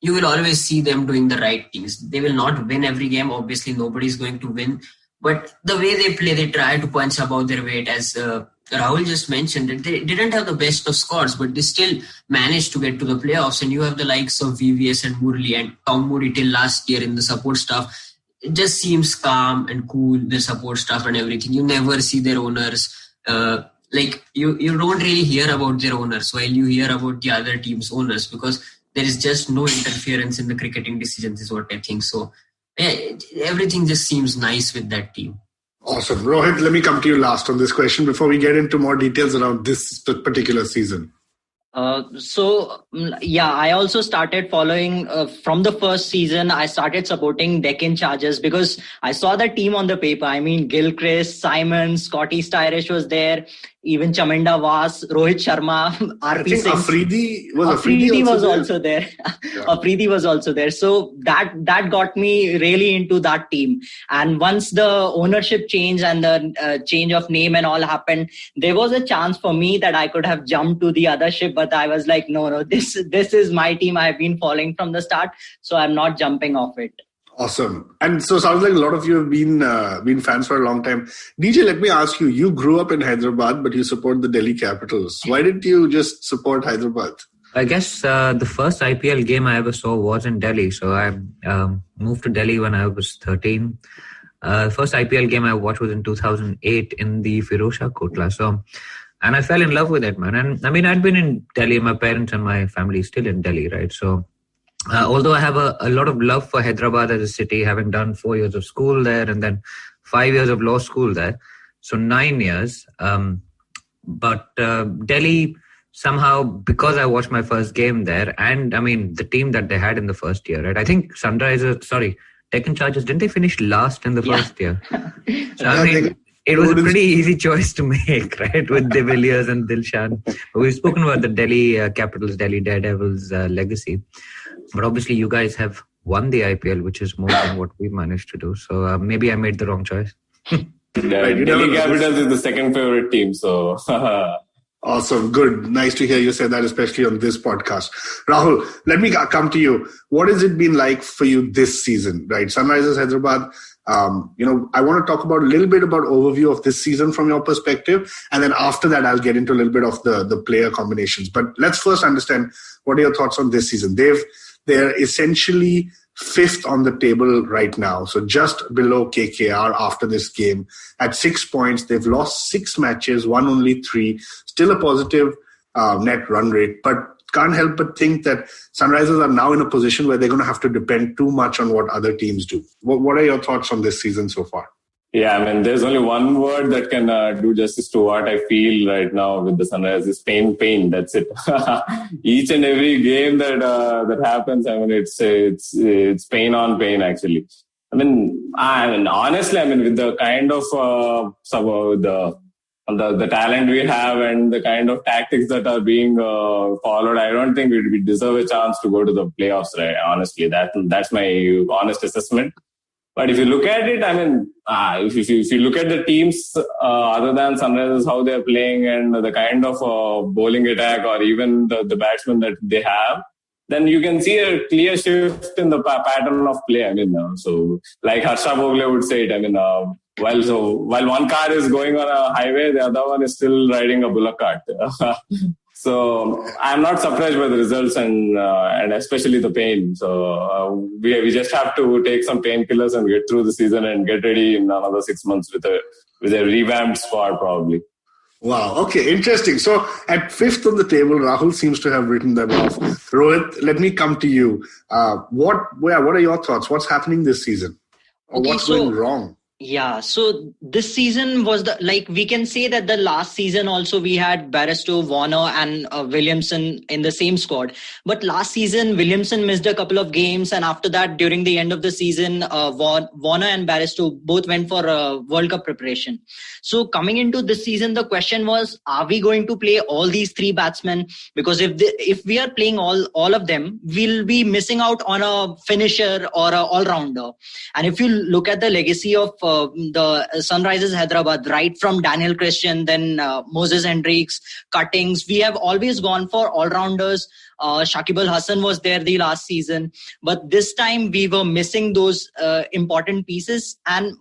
You will always see them doing the right things. They will not win every game. Obviously, nobody's going to win. But the way they play, they try to punch above their weight. As Rahul just mentioned, that they didn't have the best of scores, but they still managed to get to the playoffs. And you have the likes of VVS and Murli and Tom Moody till last year in the support staff. It just seems calm and cool, their support staff and everything. You never see their owners. You don't really hear about their owners while you hear about the other team's owners, because there is just no interference in the cricketing decisions is what I think. So everything just seems nice with that team. Awesome. Rohit, let me come to you last on this question before we get into more details around this particular season. I also started following from the first season. I started supporting Deccan Chargers because I saw the team on the paper. Gilchrist, Simon, Scotty Styrish was there. Even Chaminda Vas, Rohit Sharma, RP Singh. Afridi was also there. Yeah. Afridi was also there. So that got me really into that team. And once the ownership change and the change of name and all happened, there was a chance for me that I could have jumped to the other ship. But I was like, no, this is my team. I've been following from the start. So I'm not jumping off it. Awesome. And so sounds like a lot of you have been fans for a long time. DJ, let me ask you, you grew up in Hyderabad, but you support the Delhi Capitals. Why didn't you just support Hyderabad? I guess the first IPL game I ever saw was in Delhi. So I moved to Delhi when I was 13. The first IPL game I watched was in 2008 in the Firozshah Kotla. And I fell in love with it, man. And I'd been in Delhi. My parents and my family is still in Delhi, right? So although I have a lot of love for Hyderabad as a city, having done 4 years of school there and then 5 years of law school there, so 9 years. But Delhi, somehow, because I watched my first game there, and the team that they had in the first year, right? I think Deccan Chargers, didn't they finish last in the first year? So it was a pretty easy choice to make, right? With De Villiers and Dilshan. We've spoken about the Delhi Capitals, Delhi Daredevils legacy. But obviously you guys have won the IPL, which is more than what we managed to do. So maybe I made the wrong choice. Delhi Capitals is the second favorite team. So awesome. Good. Nice to hear you say that, especially on this podcast. Rahul, let me come to you. What has it been like for you this season, right? Sunrisers Hyderabad. I want to talk about a little bit about overview of this season from your perspective. And then after that, I'll get into a little bit of the player combinations. But let's first understand, what are your thoughts on this season? They're essentially fifth on the table right now. So just below KKR after this game at 6 points. They've lost 6 matches, won only 3, still a positive net run rate, but can't help but think that Sunrisers are now in a position where they're going to have to depend too much on what other teams do. What are your thoughts on this season so far? Yeah, I mean, there's only one word that can do justice to what I feel right now with the Sunrise is pain. That's it. Each and every game that happens, I mean, it's pain on pain actually. I mean, honestly, with the kind of the talent we have and the kind of tactics that are being followed, I don't think we deserve a chance to go to the playoffs. Right? Honestly, that's my honest assessment. But if you look at it, if you look at the teams other than Sunrisers, how they're playing and the kind of bowling attack or even the batsmen that they have, then you can see a clear shift in the pattern of play. So like Harsha Bhogle would say it, while one car is going on a highway, the other one is still riding a bullock cart. So I'm not surprised by the results and especially the pain. So we just have to take some painkillers and get through the season and get ready in another 6 months with a revamped squad probably. Wow. Okay. Interesting. So at 5th on the table, Rahul seems to have written them off. Rohit, let me come to you. What are your thoughts? What's happening this season? Or what's going wrong? Yeah, so this season was we can say that the last season also we had Barstow, Warner and Williamson in the same squad. But last season, Williamson missed a couple of games, and after that, during the end of the season, Warner and Barstow both went for World Cup preparation. So coming into this season, the question was, are we going to play all these three batsmen? Because if we are playing all of them, we'll be missing out on a finisher or an all-rounder. And if you look at the legacy of the Sunrisers Hyderabad, right from Daniel Christian, then Moses Hendricks, Cuttings, we have always gone for all-rounders. Shakib Al Hasan was there the last season, but this time we were missing those important pieces, and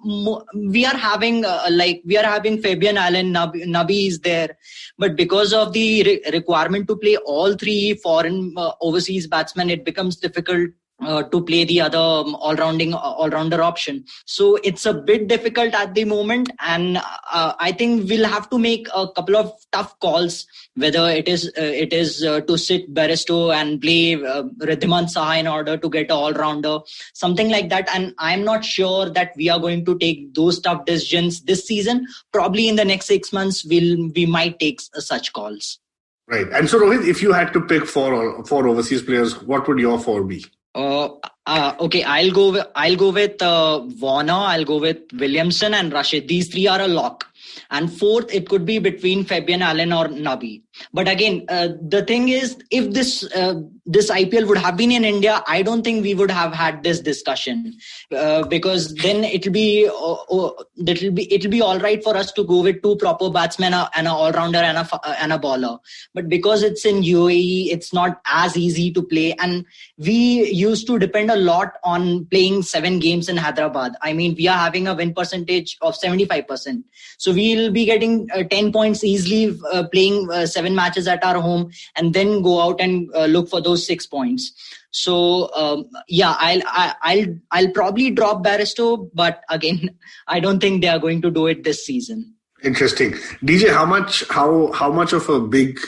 we are having Fabian Allen, Nabi is there, but because of the requirement to play all three foreign overseas batsmen, it becomes difficult to play the other all-rounder option. So it's a bit difficult at the moment, and I think we'll have to make a couple of tough calls, whether it is to sit Barstow and play Riddhiman Saha in order to get an all-rounder, something like that. And I'm not sure that we are going to take those tough decisions this season. Probably in the next 6 months, we might take such calls. Right. And so Rohit, if you had to pick four overseas players, what would your four be? Okay, I'll go with Warner, I'll go with Williamson and Rashid. These three are a lock. And fourth, it could be between Fabian Allen or Nabi. But again, the thing is, if this IPL would have been in India, I don't think we would have had this discussion because then it'll be all right for us to go with two proper batsmen and an all-rounder and a bowler. But because it's in UAE, it's not as easy to play, and we used to depend a lot on playing 7 games in Hyderabad. We are having a win percentage of 75%. So we'll be getting 10 points easily playing 7 matches at our home and then go out and look for those 6 points. So I'll probably drop Barstow, but again, I don't think they are going to do it this season. Interesting. DJ, how much of a big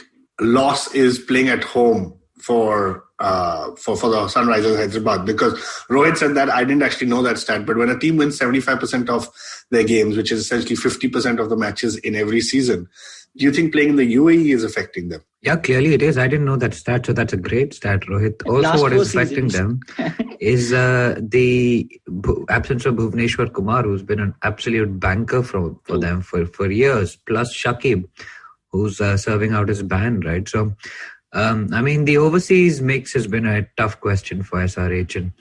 loss is playing at home for the Sunrisers Hyderabad? Because Rohit said that, I didn't actually know that stat, but when a team wins 75% of their games, which is essentially 50% of the matches in every season, do you think playing in the UAE is affecting them? Yeah, clearly it is. I didn't know that stat, so that's a great stat, Rohit. Also, what is affecting them is the absence of Bhuvneshwar Kumar, who's been an absolute banker for them for years, plus Shakib, who's serving out his ban, right? So, the overseas mix has been a tough question for SRH, and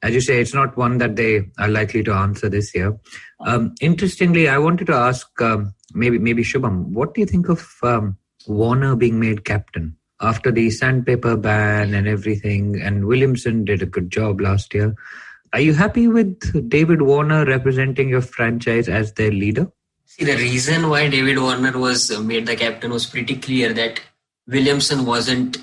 as you say, it's not one that they are likely to answer this year. Interestingly, I wanted to ask maybe Shubham, what do you think of Warner being made captain after the sandpaper ban and everything? And Williamson did a good job last year. Are you happy with David Warner representing your franchise as their leader? See, the reason why David Warner was made the captain was pretty clear, that Williamson wasn't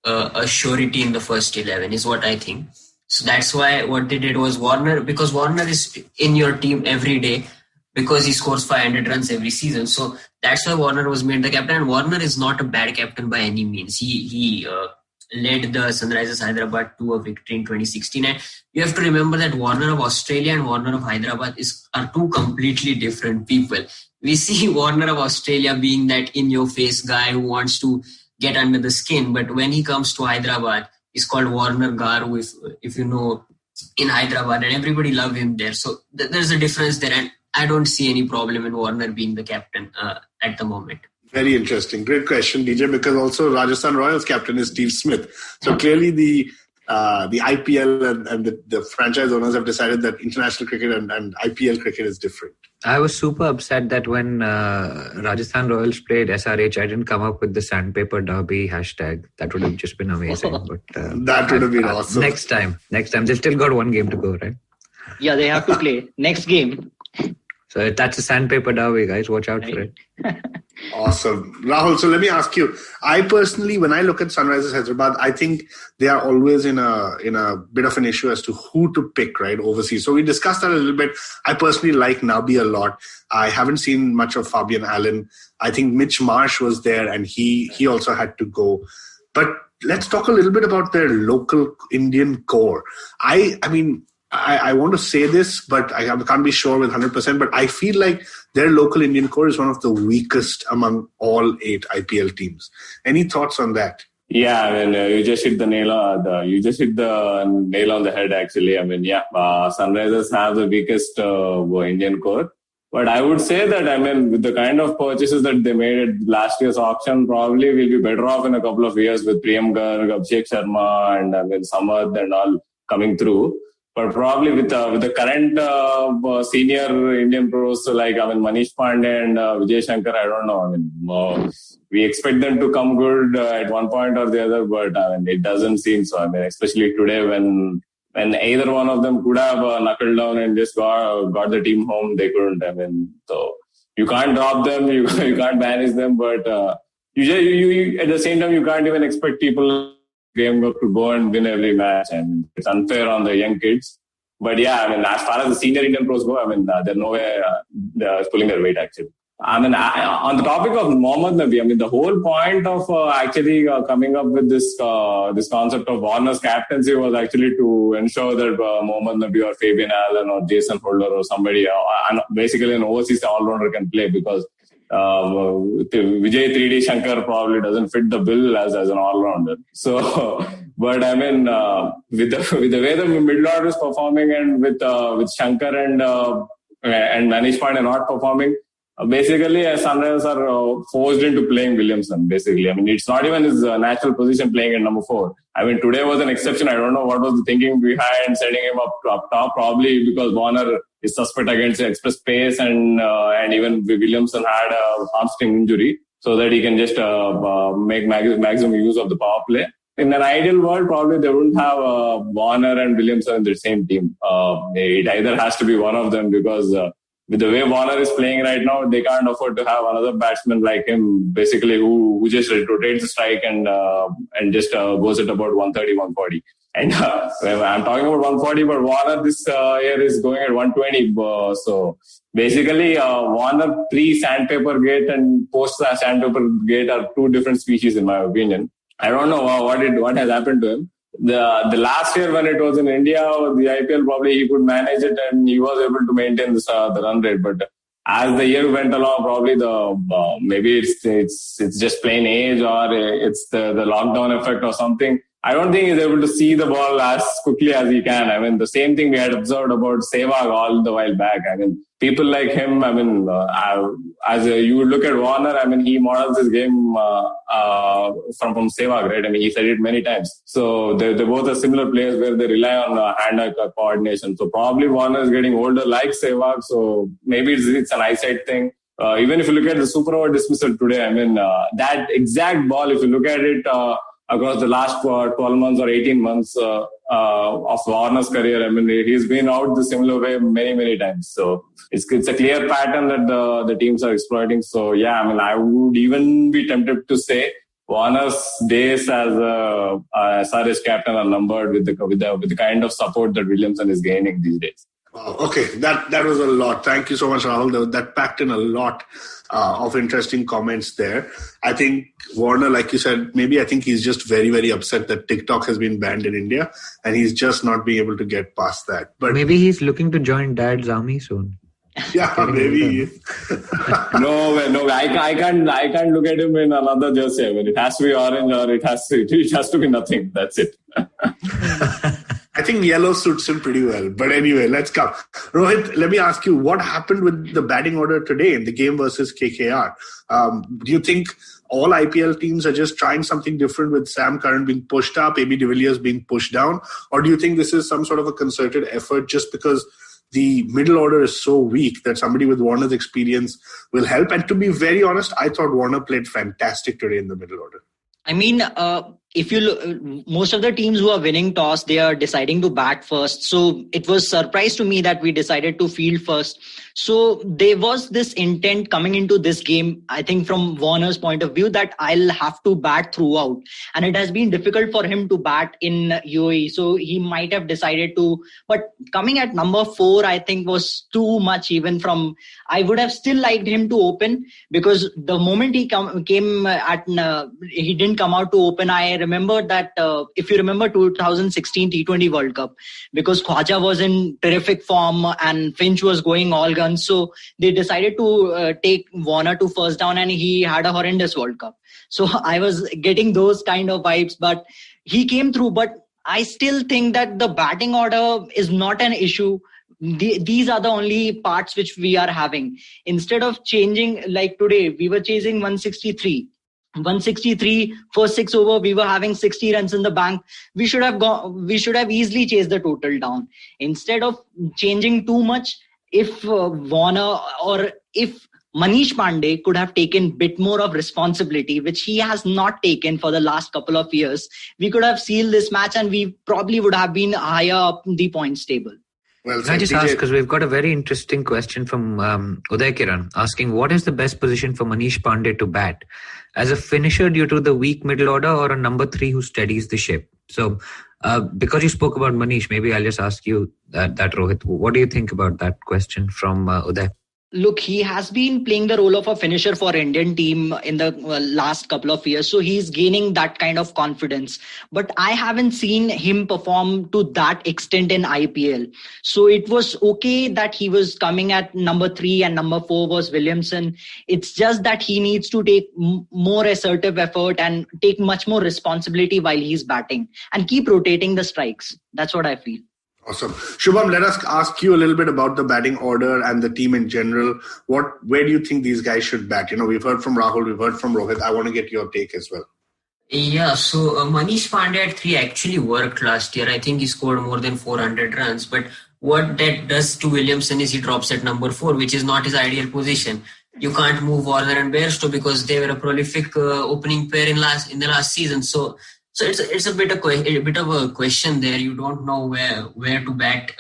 a surety in the first 11 is what I think. So that's why what they did was Warner, because Warner is in your team every day, because he scores 500 runs every season. So that's why Warner was made the captain. And Warner is not a bad captain by any means. He led the Sunrisers Hyderabad to a victory in 2016. And you have to remember that Warner of Australia and Warner of Hyderabad are two completely different people. We see Warner of Australia being that in-your-face guy who wants to get under the skin. But when he comes to Hyderabad, he's called Warner Garu, if you know, in Hyderabad, and everybody love him there. So there's a difference there, and I don't see any problem in Warner being the captain at the moment. Very interesting. Great question, DJ, because also Rajasthan Royals captain is Steve Smith. So clearly the IPL and the franchise owners have decided that international cricket and IPL cricket is different. I was super upset that when Rajasthan Royals played SRH, I didn't come up with the sandpaper derby hashtag. That would have just been amazing. But that would have been awesome. Next time. They still got one game to go, right? Yeah, they have to play. Next game. So that's a sandpaper derby, guys. Watch out for it. Awesome. Rahul, so let me ask you, I personally, when I look at Sunrisers Hyderabad, I think they are always in a bit of an issue as to who to pick, right, overseas. So we discussed that a little bit. I personally like Nabi a lot. I haven't seen much of Fabian Allen. I think Mitch Marsh was there and he also had to go. But let's talk a little bit about their local Indian core. I mean, I want to say this, but I can't be sure with 100%, but I feel like their local Indian core is one of the weakest among all 8 IPL teams. Any thoughts on that? Yeah, I mean, you just hit the nail on the head, actually. I mean, Sunrisers have the weakest Indian core. But I would say that, I mean, with the kind of purchases that they made at last year's auction, probably we'll be better off in a couple of years with Priyam Garg, Abhishek Sharma, and I mean, Samad and all coming through. But probably with the current senior Indian pros, like, I mean, Manish Pandey and Vijay Shankar, I don't know. I mean, we expect them to come good at one point or the other, but I mean, it doesn't seem so. I mean, especially today when either one of them could have knuckled down and just got the team home, they couldn't. I mean, so you can't drop them, you can't banish them, but you at the same time, you can't even expect people game to go and win every match, and it's unfair on the young kids. But yeah, I mean, as far as the senior Indian pros go, I mean, there's no way they're pulling their weight, actually. I mean, on the topic of Mohammad Nabi, I mean, the whole point of actually coming up with this concept of Warner's captaincy was actually to ensure that Mohammad Nabi or Fabian Allen or Jason Holder or somebody, basically an overseas all-rounder can play, because Vijay 3D Shankar probably doesn't fit the bill as an all-rounder. So, but I mean, with the way the middle order is performing, and with Shankar and Manish Pandey not performing, basically Sunrisers are forced into playing Williamson, basically. I mean, it's not even his natural position playing at number 4. I mean, today was an exception. I don't know what was the thinking behind setting him up top, probably because Warner is suspect against express pace, and even Williamson had a hamstring injury, so that he can just make maximum use of the power play. In an ideal world, probably they wouldn't have Warner and Williamson in the same team. It either has to be one of them, because with the way Warner is playing right now, they can't afford to have another batsman like him, basically, who just rotates the strike and just goes at about 130, 140. And I'm talking about 140, but Warner this year is going at 120. So basically, Warner pre-sandpaper gate and post-sandpaper gate are two different species, in my opinion. I don't know what has happened to him. The last year when it was in India, the IPL, probably he could manage it and he was able to maintain the run rate. But as the year went along, probably maybe it's just plain age, or it's the lockdown effect or something. I don't think he's able to see the ball as quickly as he can. I mean, the same thing we had observed about Sehwag all the while back. I mean, people like him, I mean, you look at Warner, I mean, he models his game from Sehwag, right? I mean, he said it many times. So they both are similar players where they rely on hand-eye coordination. So probably Warner is getting older like Sehwag. So maybe it's an eyesight thing. Even if you look at the Superover dismissal today, I mean, that exact ball, if you look at it, across the last 12 months or 18 months of Warner's career, I mean, he's been out the similar way many, many times. So it's a clear pattern that the teams are exploiting. So yeah, I mean, I would even be tempted to say Warner's days as a SRH captain are numbered with the kind of support that Williamson is gaining these days. Okay, that was a lot. Thank you so much, Rahul. That packed in a lot of interesting comments there. I think Warner, like you said, I think he's just very, very upset that TikTok has been banned in India, and he's just not being able to get past that. But maybe he's looking to join Dad's army soon. Yeah, maybe. No way. I can't look at him in another jersey. I mean, it has to be orange, or it has to be nothing. That's it. I think yellow suits him pretty well. But anyway, let's come. Rohit, let me ask you, what happened with the batting order today in the game versus KKR? Do you think all IPL teams are just trying something different with Sam Curran being pushed up, AB de Villiers being pushed down? Or do you think this is some sort of a concerted effort just because the middle order is so weak that somebody with Warner's experience will help? And to be very honest, I thought Warner played fantastic today in the middle order. I mean, if you look, most of the teams who are winning toss, they are deciding to bat first. So it was a surprise to me that we decided to field first. So there was this intent coming into this game, I think from Warner's point of view, that I'll have to bat throughout. And it has been difficult for him to bat in UAE. So he might have decided to, but coming at number 4, I think was too much even from, I would have still liked him to open, because the moment he came at, he didn't come out to open. I remember that if you remember 2016 T20 World Cup, because Khwaja was in terrific form and Finch was going all guns. So they decided to take Warner to first down, and he had a horrendous World Cup. So I was getting those kind of vibes, but he came through. But I still think that the batting order is not an issue. These are the only parts which we are having. Instead of changing, like today, we were chasing 163. 163 for 6 over, we were having 60 runs in the bank. We should have easily chased the total down. Instead of changing too much, if Warner or if Manish Pandey could have taken a bit more of responsibility, which he has not taken for the last couple of years, we could have sealed this match and we probably would have been higher up the points table. Well, can I just ask, because we've got a very interesting question from Uday Kiran asking, what is the best position for Manish Pandey to bat? As a finisher due to the weak middle order, or a number 3 who steadies the ship? So, because you spoke about Manish, maybe I'll just ask you that Rohit. What do you think about that question from Uday? Look, he has been playing the role of a finisher for Indian team in the last couple of years. So he's gaining that kind of confidence. But I haven't seen him perform to that extent in IPL. So it was okay that he was coming at number 3 and number 4 was Williamson. It's just that he needs to take more assertive effort and take much more responsibility while he's batting and keep rotating the strikes. That's what I feel. Awesome. Shubham, let us ask you a little bit about the batting order and the team in general. Where do you think these guys should bat? We've heard from Rahul, we've heard from Rohit. I want to get your take as well. Yeah, so Manish Pandey at 3 actually worked last year. I think he scored more than 400 runs. But what that does to Williamson is he drops at number 4, which is not his ideal position. You can't move Warner and Bairstow because they were a prolific opening pair in the last season. So it's a bit of a question there. You don't know where to bat,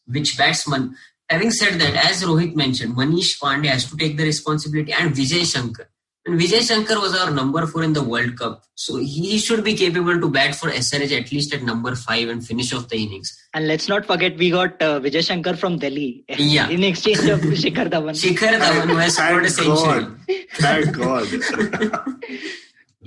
which batsman. Having said that, as Rohit mentioned, Manish Pandey has to take the responsibility, and Vijay Shankar. And Vijay Shankar was our number 4 in the World Cup. So he should be capable to bat for SRH at least at number 5 and finish off the innings. And let's not forget, we got Vijay Shankar from Delhi. Yeah. In exchange of Shikhar Dhawan. Shikhar Dhawan, who has scored a century. Thank God.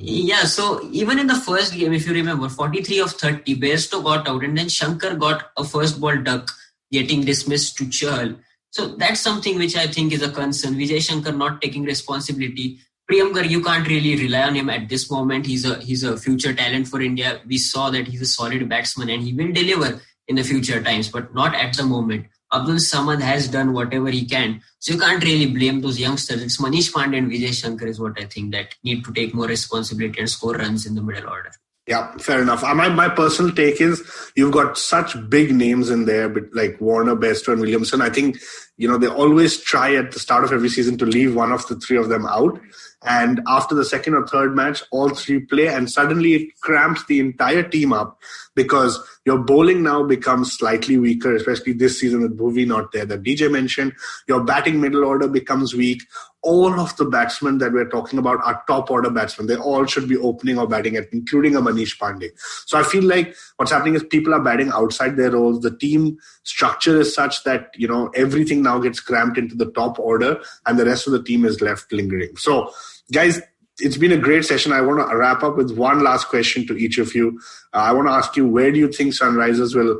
Yeah, so even in the first game, if you remember, 43 of 30, Bairstow got out and then Shankar got a first ball duck, getting dismissed to Chahal. So that's something which I think is a concern. Vijay Shankar not taking responsibility. Priyamkar, you can't really rely on him at this moment. He's a future talent for India. We saw that he's a solid batsman and he will deliver in the future times, but not at the moment. Abdul Samad has done whatever he can. So you can't really blame those youngsters. It's Manish Pandey and Vijay Shankar is what I think that need to take more responsibility and score runs in the middle order. Yeah, fair enough. My personal take is you've got such big names in there, but like Warner, Bairstow and Williamson. I think they always try at the start of every season to leave one of the three of them out. And after the second or third match, all three play, and suddenly it cramps the entire team up because your bowling now becomes slightly weaker, especially this season with Bhuvi not there that DJ mentioned. Your batting middle order becomes weak. All of the batsmen that we're talking about are top order batsmen. They all should be opening or batting at, including a Manish Pandey. So I feel like what's happening is people are batting outside their roles. The team structure is such that, everything now gets cramped into the top order and the rest of the team is left lingering. So, guys, it's been a great session. I want to wrap up with one last question to each of you. I want to ask you, where do you think Sunrisers will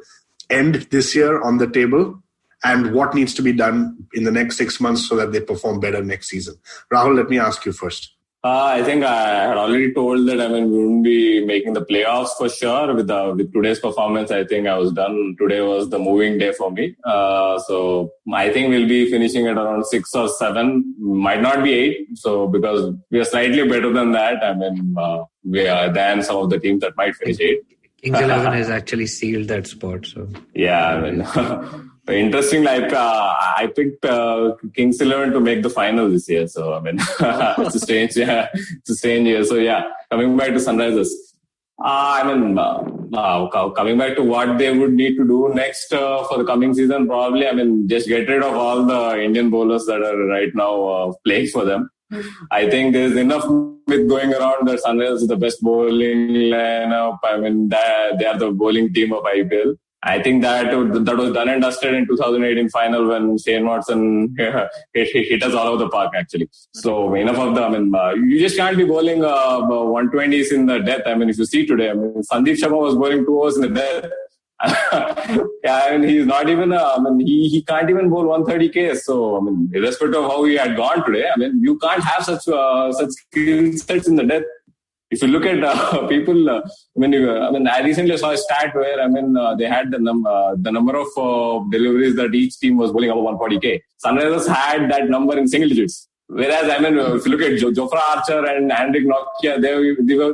end this year on the table? And what needs to be done in the next 6 months so that they perform better next season? Rahul, let me ask you first. I think I had already told that, we wouldn't be making the playoffs for sure. With today's performance, I think I was done. Today was the moving day for me. So I think we'll be finishing at around 6 or 7, might not be 8. So because we are slightly better than that. We are than some of the teams that might finish 8. Kings 11 has actually sealed that spot. So yeah, interesting. I picked Kings 11 to make the final this year. So it's a strange year. So yeah, coming back to Sunrisers. Coming back to what they would need to do next for the coming season, probably, just get rid of all the Indian bowlers that are right now playing for them. I think there's enough myth going around that Sunrisers is the best bowling lineup. They are the bowling team of IPL. I think that was done and dusted in 2018 final when Shane Watson hit us all over the park, actually. So enough of them. You just can't be bowling 120s in the death. If you see today, Sandeep Sharma was bowling 2 overs in the death. He's not even he can't even bowl 130 Ks. So irrespective of how he had gone today, you can't have such skill sets in the death. If you look at people, I recently saw a stat where they had the number of deliveries that each team was bowling above 140K. Sunrisers had that number in single digits. Whereas, if you look at Jofra Archer and Hendrik Nokia,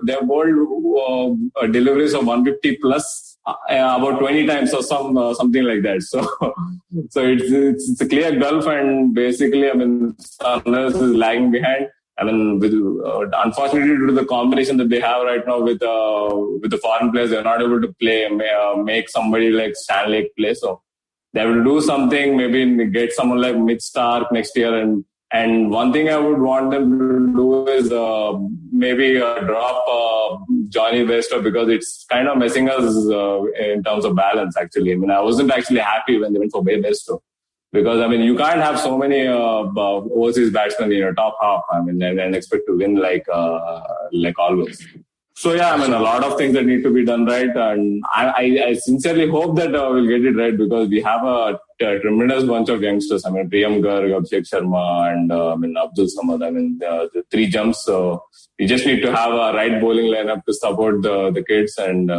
they bowled deliveries of 150 plus about 20 times or something like that. So it's a clear gulf, and basically, Sunrisers is lagging behind. Unfortunately, due to the combination that they have right now with the foreign players, they're not able to make somebody like Stan Lake play. So they have to do something, maybe get someone like Mitch Stark next year. And one thing I would want them to do is maybe drop Johnny Bairstow, because it's kind of messing us in terms of balance, actually. I wasn't actually happy when they went for Bairstow. Because, you can't have so many overseas batsmen in your top half, and expect to win like always. So, yeah, a lot of things that need to be done right. And I sincerely hope that we'll get it right, because we have a tremendous bunch of youngsters. Priyam Garg, Abhishek Sharma, and Abdul Samad. The 3 jumps. So, we just need to have a right bowling lineup to support the kids, and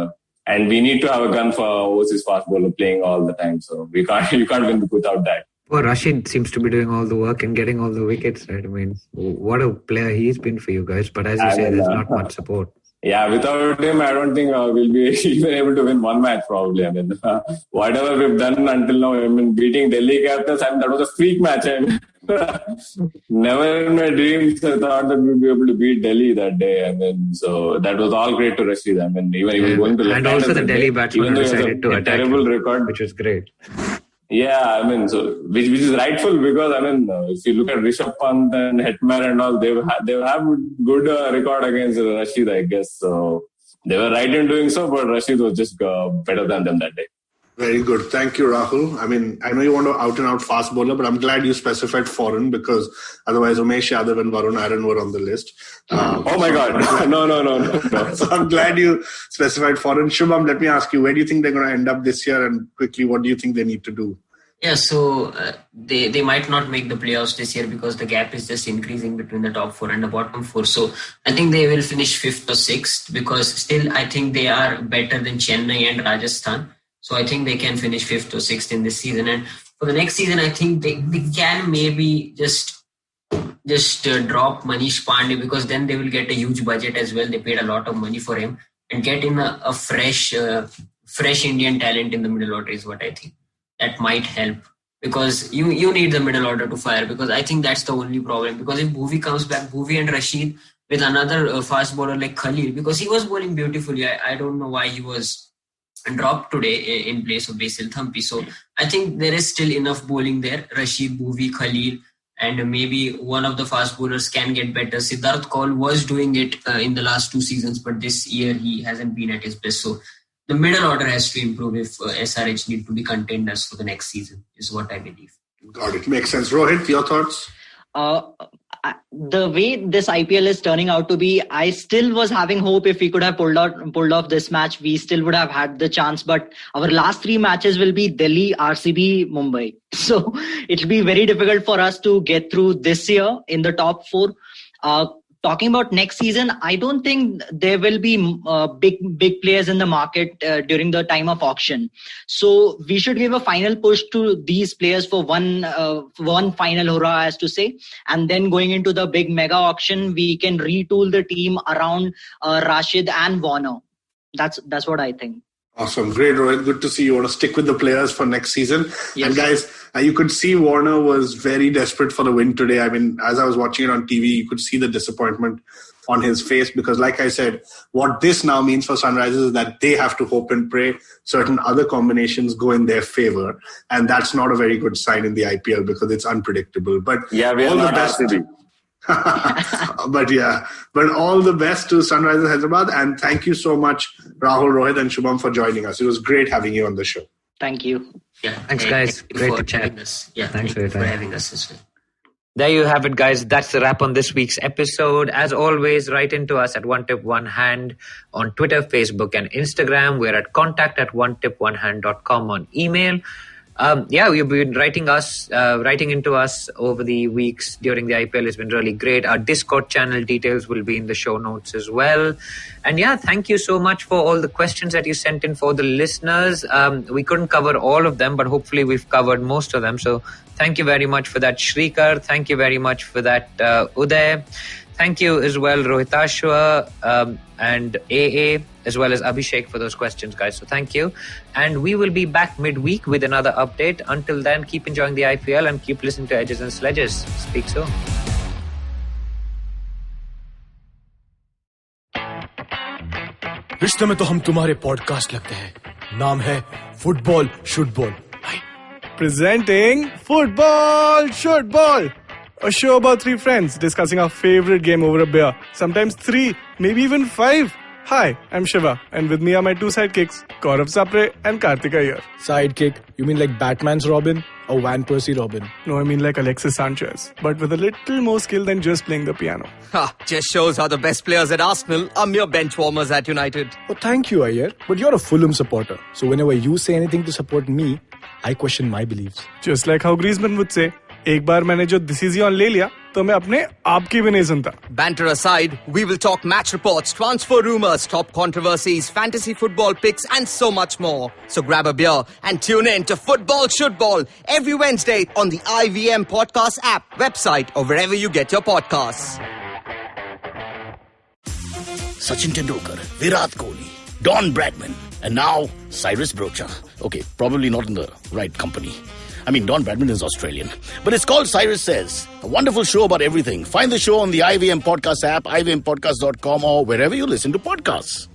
we need to have a gun for overseas fast bowler playing all the time. So you can't win without that. Well, Rashid seems to be doing all the work and getting all the wickets, right? What a player he's been for you guys. But as you say, there's not much support. Yeah, without him, I don't think we'll be even able to win one match, probably. Whatever we've done until now, beating Delhi Capitals, that was a freak match. Never in my dreams I thought that we'd be able to beat Delhi that day. So that was all great to Rashid. Even he was going to left. And also the Delhi batsman decided to attack terrible him, record, which was great. Yeah, which is rightful, because if you look at Rishabh Pant and Hetman and all, they have good record against Rashid, I guess. So they were right in doing so, but Rashid was just better than them that day. Very good. Thank you, Rahul. I know you want to out-and-out fast bowler, but I'm glad you specified foreign, because otherwise Umesh Yadav and Varun Aaron were on the list. Oh my God. No. So I'm glad you specified foreign. Shubham, let me ask you, where do you think they're going to end up this year? And quickly, what do you think they need to do? Yeah, so they might not make the playoffs this year, because the gap is just increasing between the top 4 and the bottom 4. So I think they will finish 5th or 6th, because still I think they are better than Chennai and Rajasthan. So I think they can finish 5th or 6th in this season. And for the next season, I think they can maybe just drop Manish Pandey, because then they will get a huge budget as well. They paid a lot of money for him, and get in a fresh Indian talent in the middle order is what I think. That might help. because you need the middle order to fire, because I think that's the only problem. Because if Bhuvi comes back, Bhuvi and Rashid with another fast bowler like Khalil, because he was bowling beautifully. I don't know why he was dropped today in place of Basil Thampi. So I think there is still enough bowling there. Rashid, Bhuvi, Khalil, and maybe one of the fast bowlers can get better. Siddharth Kaul was doing it in the last 2 seasons, but this year he hasn't been at his best. So the middle order has to improve if SRH need to be contenders for the next season, is what I believe. Got it. Makes sense. Rohit, your thoughts? The way this IPL is turning out to be, I still was having hope if we could have pulled off this match, we still would have had the chance. But our last 3 matches will be Delhi, RCB, Mumbai. So it'll be very difficult for us to get through this year in the top 4. Talking about next season, I don't think there will be big players in the market during the time of auction. So we should give a final push to these players for one final hurrah, as to say. And then going into the big mega auction, we can retool the team around Rashid and Warner. That's what I think. Awesome. Great, Rohit. Good to see you want to stick with the players for next season. Yes. And guys, you could see Warner was very desperate for the win today. I mean, as I was watching it on TV, you could see the disappointment on his face, because like I said, what this now means for Sunrisers is that they have to hope and pray certain other combinations go in their favor. And that's not a very good sign in the IPL because it's unpredictable. But yeah, we are not RCB. but all the best to Sunrisers Hyderabad, and thank you so much, Rahul, Rohit and Shubham, for joining us. It was great having you on the show. Thank you. Yeah, thanks guys. Great to chat. Yeah, thanks for having us as well. There you have it, guys. That's the wrap on this week's episode. As always, write into us at One Tip One Hand on Twitter, Facebook and Instagram. We're at contact@onetiponehand.com on email. You've been writing into us over the weeks during the IPL. It's been really great. Our Discord channel details will be in the show notes as well. And thank you so much for all the questions that you sent in for the listeners. We couldn't cover all of them, but hopefully we've covered most of them. So thank you very much for that, Shrikar. Thank you very much for that, Uday. Thank you as well, Rohitashwa and AA, as well as Abhishek for those questions, guys. So thank you. And we will be back midweek with another update. Until then, keep enjoying the IPL and keep listening to Edges and Sledges. Speak soon. रिश्ते में तो हम तुम्हारे podcast लगते हैं. नाम है football शुटबॉल. Presenting Football Shortball, a show about 3 friends discussing our favorite game over a beer. Sometimes 3, maybe even 5. Hi, I'm Shiva, and with me are my 2 sidekicks, Gaurav Sapre and Karthik Iyer. Sidekick? You mean like Batman's Robin or Van Persie Robin? No, I mean like Alexis Sanchez, but with a little more skill than just playing the piano. Just shows how the best players at Arsenal are mere bench warmers at United. Oh, thank you, Iyer. But you're a Fulham supporter, so whenever you say anything to support me, I question my beliefs. Just like how Griezmann would say, एक बार मैंने जो decision ले लिया, तो मैं अपने आप की भी नहीं सुनता. Banter aside, we will talk match reports, transfer rumors, top controversies, fantasy football picks, and so much more. So grab a beer and tune in to Football Shootball every Wednesday on the IVM Podcast app, website, or wherever you get your podcasts. Sachin Tendulkar, Virat Kohli, Don Bradman, and now Cyrus Brocha. Okay, probably not in the right company. I mean, Don Bradman is Australian. But it's called Cyrus Says, a wonderful show about everything. Find the show on the IVM Podcast app, ivmpodcast.com, or wherever you listen to podcasts.